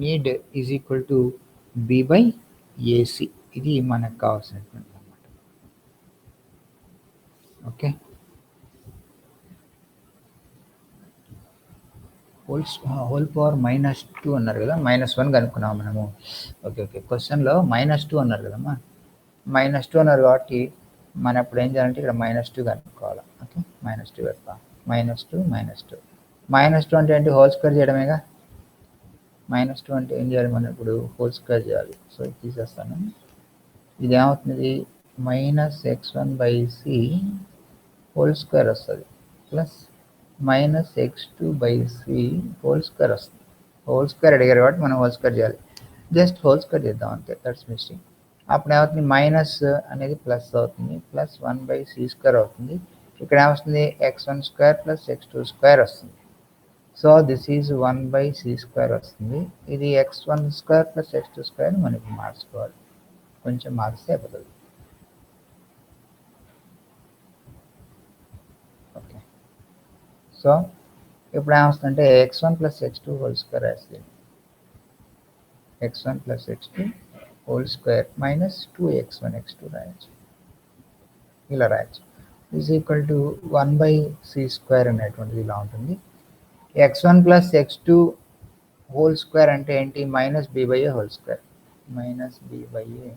need is equal to b by ac. ఇది మనకు కావాల్సినటువంటి అన్నమాట. Okay, whole power -2 అన్నారు కదా, -1 కనుక్కున్నాం మనము. ఓకే ఓకే, క్వశ్చన్లో -2 అన్నారు కదమ్మా, -2 అన్నారు కాబట్టి మనం ఇప్పుడు ఏం చేయాలంటే ఇక్కడ -2 కనుక్కోవాలి. ఓకే, -2 పెడతాం. -2 -2 అంటే ఏంటి? Whole square చేయడమేగా. -2 అంటే ఏం చేయాలి మనం ఇప్పుడు? హోల్ స్క్వేర్ చేయాలి. సో ఇది తీసేస్తాను. ఇది ఏమవుతుంది? -x1/c హోల్ స్క్వేర్ వస్తుంది ప్లస్ -x2/c హోల్ స్క్వేర్ వస్తుంది. హోల్ స్క్వేర్ అడిగారు కాబట్టి మనం హోల్ స్క్వేర్ చేయాలి. జస్ట్ హోల్ స్క్వేర్ చేద్దాం అంతే, దట్స్ మిస్టేక్. అప్పుడు ఏమవుతుంది? మైనస్ అనేది ప్లస్ అవుతుంది, ప్లస్ 1/c² అవుతుంది. ఇక్కడ ఏమొస్తుంది? x1² ప్లస్ x2² వస్తుంది. సో దిస్ ఈజ్ 1/c² వస్తుంది. ఇది x1² ప్లస్ x2² మనకి మార్చుకోవాలి. కొంచెం మార్చితే అయిపోతుంది. ఓకే, సో ఇప్పుడు ఏమొస్తుందంటే x1 plus x2 whole square వేస్తుంది. x1 plus x2 whole square minus 2x1 x2 రాయొచ్చు, ఇలా రాయొచ్చు. ఈజ్ ఈక్వల్ టు 1/c² అనేటువంటిది ఇలా ఉంటుంది. x1 plus x2 whole square అంటే ఏంటి? Minus b by a whole square, minus b by a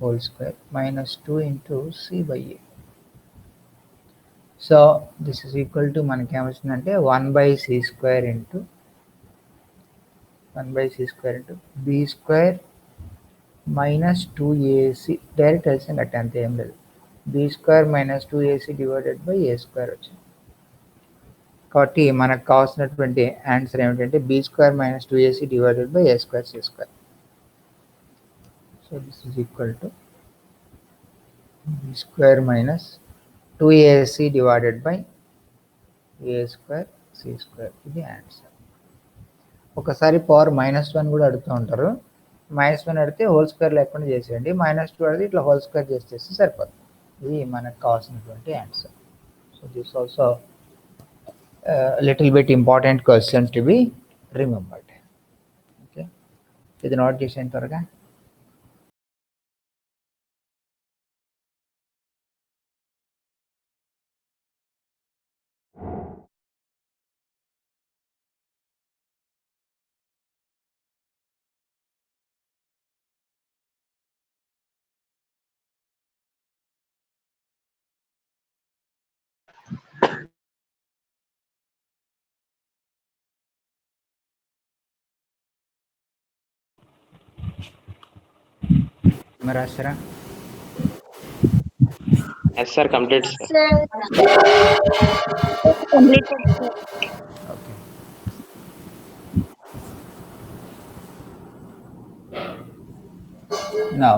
whole square minus 2 into c by a. So this is equal to మనకి ఏమొస్తుందంటే 1/c² into b² minus 2ac. Direct కలిసి కట్టే అంతే, ఏం లేదు. b² minus 2ac divided by a² వచ్చింది. కాబట్టి మనకు కావాల్సినటువంటి ఆన్సర్ ఏమిటంటే b² minus 2ac divided by a² c². So this is equal to b² minus 2ac divided by a² c². ఇది ఆన్సర్. ఒకసారి పవర్ -1 కూడా అడుగుతూ ఉంటారు. -1 అడిగితే హోల్ స్క్వేర్ లేకుండా చేసేయండి, -2 అడిగితే ఇట్లా హోల్ స్క్వేర్ చేస్తే సరిపోతుంది. ఇది మనకు కావాల్సినటువంటి answer. So this also little bit important question to be remembered. Okay, ఇది నోట్ చేసేంత త్వరగా. మరి రాస్తారా? Yes sir, complete sir. Completed. Okay. Now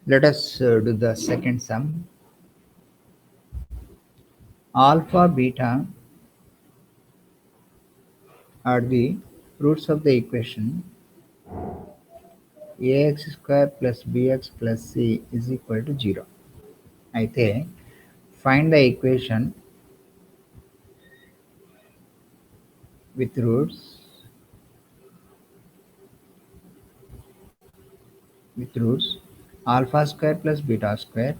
let us do the second sum. Alpha, beta are the roots of the equation ax² plus bx plus c is equal to 0. అయితే find the equation with roots alpha square plus beta square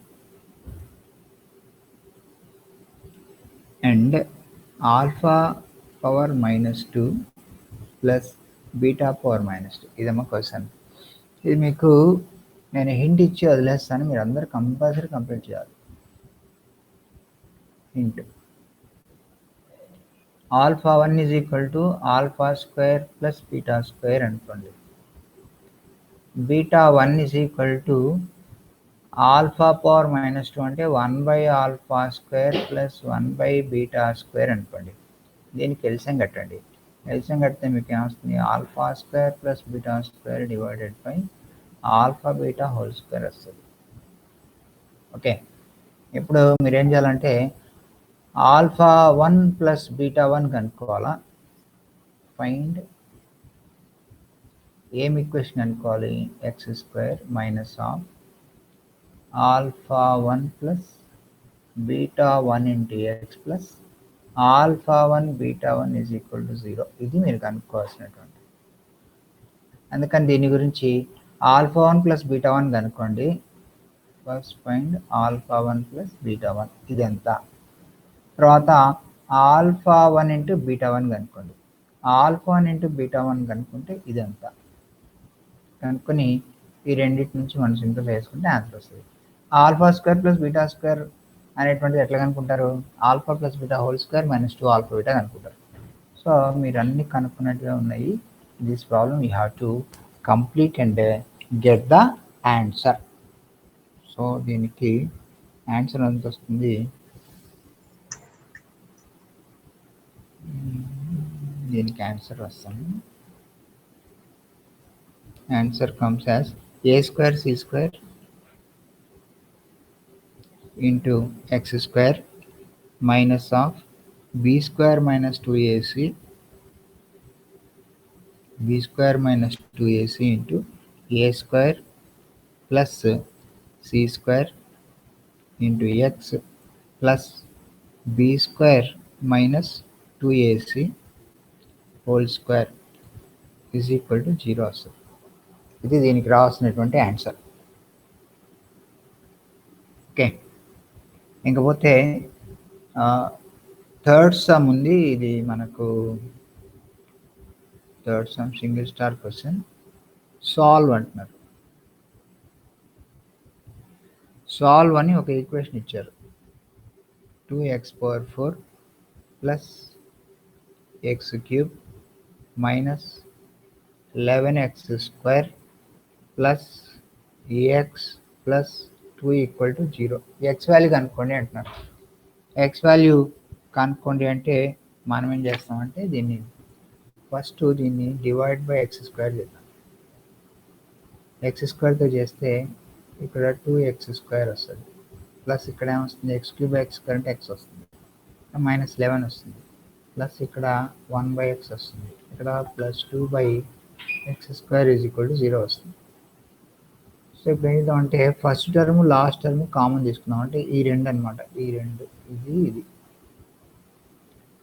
and alpha power -2 plus beta power -2. ఇదమ్మా question. ఇది మీకు నేను hint ఇచ్చి వదిలేస్తాను, మీరు అందరు compulsory complete చేయాలి. Hint: α1 is equal to α² plus β² అనుకోండి. β1 is equal to alpha power -2 అంటే 1/α² ప్లస్ 1/β² అనుకోండి. దీనికి ఎల్సిఎం కట్టండి. ఎల్సిఎం కడితే మీకు ఏమొస్తుంది? α² plus β² divided by alpha beta whole square వస్తుంది. ఓకే, ఇప్పుడు మీరేం చేయాలంటే α1 ప్లస్ β1 కనుక్కోవాలా. ఫైండ్ ఏం ఈక్వేషన్ అనుకోవాలి? X square minus of alpha 1 plus beta 1 into X plus alpha 1 beta 1 is equal to 0. ఇది మీరు కనుక్కోవాల్సినటువంటి. అందుకని దీని గురించి ఆల్ఫా 1 ప్లస్ బీటా 1 కనుక్కోండి. First find alpha 1 plus beta 1 ఇది ఎంత. తర్వాత ఆల్ఫా 1 ఇంటూ బీటా 1 కనుక్కోండి. ఆల్ఫా 1 ఇంటూ బీటా 1 కనుక్కుంటే ఇది ఎంత కనుక్కొని ఈ రెండింటి నుంచి మనం సింప్లిఫై చేసుకుంటే ఆన్సర్ వస్తుంది. Alpha square plus beta square అనేటువంటిది ఎట్లా కనుక్కుంటారు? Alpha plus beta whole square minus 2 alpha beta కనుక్కుంటారు. సో మీరు అన్ని కనుక్కున్నట్టుగా ఉన్నాయి. This problem you have to complete and get the answer. So దీనికి ఆన్సర్ ఎంత వస్తుంది? దీనికి ఆన్సర్ వస్తాను. Answer comes as a square c square into x square minus of b square minus 2ac b square minus 2ac into a square plus C square into X plus B square minus 2ac whole square is equal to 0 వస్తుంది. ఇది దీనికి రావాల్సినటువంటి answer. Okay, ఇంకపోతే third sum ఉంది. ఇది మనకు third sum single star question. Solve అంటున్నారు. Solve అని ఒక ఈక్వేషన్ ఇచ్చారు. 2x⁴ plus X cube minus 11x² plus A X plus 2 equal to 0. X value కనుక్కోండి అంటున్నారు. ఎక్స్ వాల్యూ కనుక్కోండి అంటే మనం ఏం చేస్తామంటే దీన్ని ఫస్ట్ దీన్ని డివైడ్ బై x² చేద్దాం. x²తో చేస్తే ఇక్కడ 2x² వస్తుంది. ప్లస్ ఇక్కడ ఏమొస్తుంది? x³ అంటే x వస్తుంది, మైనస్ 11 వస్తుంది. ప్లస్ ఇక్కడ 1/x వస్తుంది. ఇక్కడ plus 2/x² is equal to 0 వస్తుంది. సో ఇప్పుడు ఏం చేద్దామంటే first term last term common తీసుకుందాం. అంటే ఈ రెండు అనమాట, ఈ రెండు, ఇది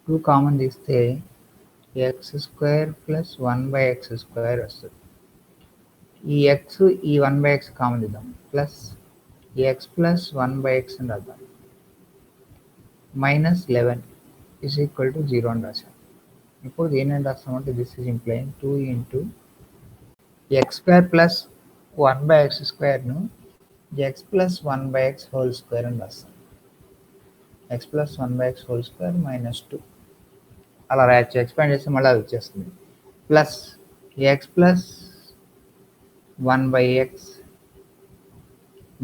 2 కామన్ తీస్తే x² ప్లస్ 1/x² వస్తుంది. ఈ x ఈ 1/x కామన్ తీద్దాం. ప్లస్ x ప్లస్ 1/x అని రాద్దాం. మైనస్ 11 ఈజ్ ఈక్వల్ టు 0 అని రాశాం. ఇప్పుడు దీని రాస్తామంటే this is implying 2 into x² plus 1/x²ను x plus 1/x whole square అని రాస్తాం. x plus 1/x whole square minus 2 అలా రాయచ్చు. ఎక్స్పాండ్ చేస్తే మళ్ళీ అది వచ్చేస్తుంది. Plus x plus 1/x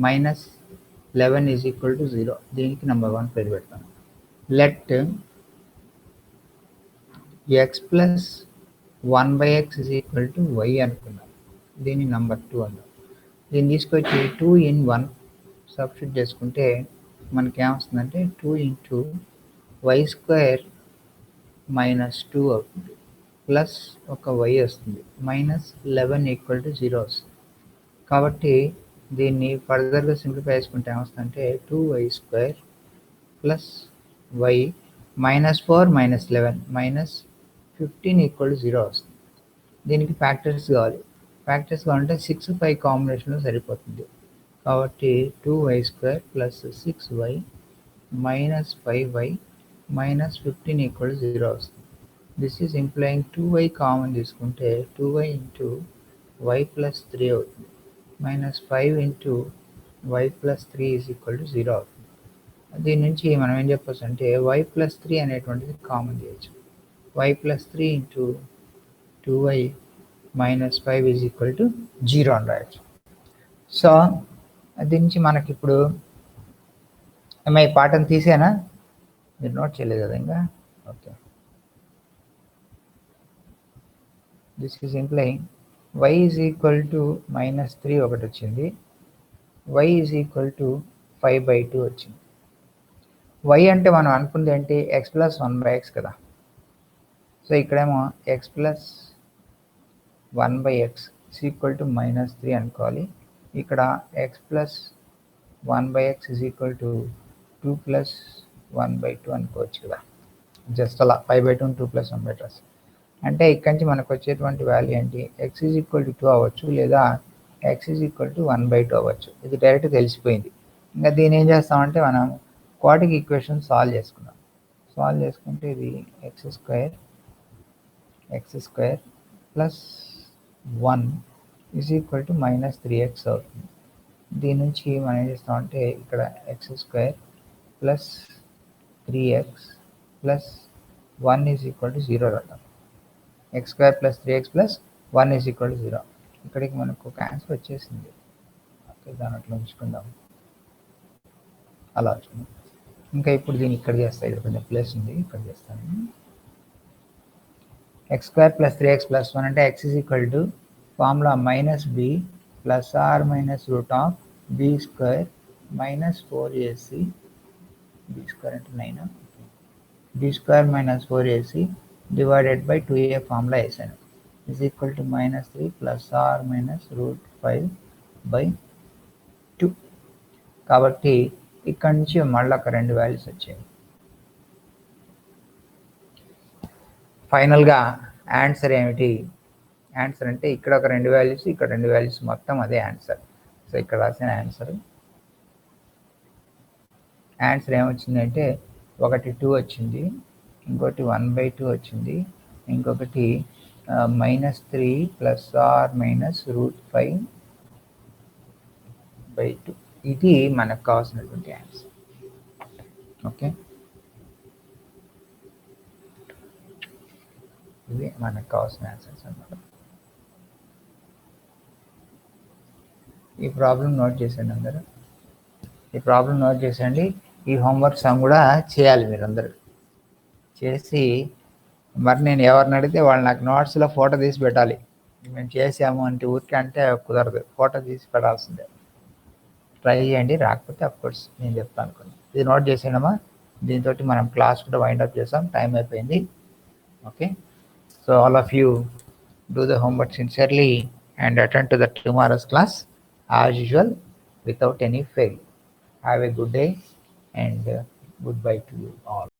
minus 11 is equal to 0. దీనికి నెంబర్ 1 పేరు పెడతాను. Let x plus 1/x is equal to y అనుకున్నాం. దీన్ని నెంబర్ 2 అందాం. దీన్ని తీసుకొచ్చి 2 in 1 సబ్స్టిట్యూట్ చేసుకుంటే మనకి ఏమొస్తుందంటే 2 ఇంటూ y² మైనస్ 2 అవుతుంది. ప్లస్ ఒక y వస్తుంది. మైనస్ 11 ఈక్వల్ టు 0 వస్తుంది. కాబట్టి దీన్ని ఫర్దర్గా సింప్లిఫై చేసుకుంటే ఏమొస్తుందంటే 2y² plus y minus 4 minus 11 minus 15 equal to 0 వస్తుంది. దీనికి ఫ్యాక్టర్స్ కావాలి. ఫ్యాక్టర్స్ కావాలంటే 6, 5 కాంబినేషన్లో సరిపోతుంది. కాబట్టి 2y² plus 6y minus 5y minus 15 equal to 0 వస్తుంది. దిస్ ఈజ్ ఇంప్లైయింగ్ 2y కామన్ తీసుకుంటే 2y ఇంటూ y ప్లస్ 3 అవుతుంది. Minus 5 into y plus 3 is equal to 0 అవుతుంది. దీని నుంచి మనం ఏం చెప్పచ్చు అంటే y ప్లస్ 3 అనేటువంటిది కామన్ చేయొచ్చు. y plus 3 into 2y minus 5 is equal to 0 అని రాయొచ్చు. సో దీని నుంచి మనకి ఇప్పుడు ఈ పాఠం తీసేనా? మీరు నోట్ చేయలేదు కదా ఇంకా? Okay, this is implying y is equal to minus 3 ఒకటి వచ్చింది, y ఈజ్ ఈక్వల్ టు 5/2 వచ్చింది. y అంటే మనం అనుకుంది ఏంటి? x ప్లస్ 1/x కదా. సో ఇక్కడేమో x plus 1/x is equal to -3 అనుకోవాలి. ఇక్కడ X plus 1/x is equal to 2 plus 1/2 అనుకోవచ్చు కదా. జస్ట్ అలా 5/2 2 ప్లస్ 1/2 రాసి, అంటే ఇక్కడి నుంచి మనకు వచ్చేటువంటి వాల్యూ ఏంటి, ఎక్స్ ఈజ్ ఈక్వల్ టు 2 అవ్వచ్చు, లేదా ఎక్స్ ఈజ్ ఈక్వల్ టు 1/2 అవ్వచ్చు. ఇది డైరెక్ట్ తెలిసిపోయింది. ఇంకా దీన్ని ఏం చేస్తామంటే మనం క్వాడ్రాటిక్ ఈక్వేషన్ సాల్వ్ చేసుకుందాం. సాల్వ్ చేసుకుంటే ఇది X square plus 1 is equal to -3x అవుతుంది. దీని నుంచి మనం ఏం చేస్తామంటే ఇక్కడ X square plus 3x plus 1 is equal to 0 రాద్దాం. X square plus 3x plus 1 is equal to 0. ఇక్కడికి మనకు ఒక ఆన్సర్ వచ్చేసింది. ఓకే, దాని అట్లా ఉంచుకుందాం, అలా ఉంచుకుందాం. ఇంకా ఇప్పుడు దీన్ని ఇక్కడ చేస్తాను, ఇక్కడ కొంచెం ప్లేస్ ఉంది, ఇక్కడ చేస్తాను. X square plus 3x plus 1 అంటే x is equal to formula -b plus or minus root of b square minus 4ac, b square అంటే 9, b square minus 4ac divided by 2a formula వేసాను, is equal to -3 plus or minus root 5/2. కాబట్టి ఇక్కడ నుంచి మళ్ళీ ఒక 2 values వచ్చాయి. ఫైనల్గా answer ఏమిటి, ఆన్సర్ అంటే ఇక్కడ ఒక 2 వాల్యూస్, ఇక్కడ 2 వాల్యూస్, మొత్తం అదే ఆన్సర్. సో ఇక్కడ రాసిన ఆన్సర్ ఏమొచ్చిందంటే ఒకటి 2 వచ్చింది, ఇంకోటి 1/2 వచ్చింది, ఇంకొకటి -3 ప్లస్ ఆర్ మైనస్ రూట్ 5/2. ఇది మనకు కావాల్సినటువంటి ఆన్సర్. ఓకే, ఇవి మనకు కావాల్సిన ఆన్సర్స్ అన్నమాట. ఈ ప్రాబ్లం నోట్ చేసండి అందరూ, ఈ ప్రాబ్లం నోట్ చేసండి. ఈ హోంవర్క్ సమ్ కూడా చేయాలి మీరు అందరూ. చేసి మరి నేను ఎవరిని అడిగితే వాళ్ళు నాకు నోట్స్లో ఫోటో తీసి పెట్టాలి. మేము చేసాము అంటే ఊరికే అంటే కుదరదు, ఫోటో తీసి పెట్టాల్సిందే. ట్రై చేయండి, రాకపోతే అఫ్కోర్స్ నేను చెప్తాను అనుకోండి. ఇది నోట్ చేసేయడమా, దీంతో మనం క్లాస్ కూడా వైండప్ చేసాం, టైం అయిపోయింది. Okay, so all of you do the homework sincerely and attend to the tomorrow's class as usual without any fail. Have a good day and goodbye to you all.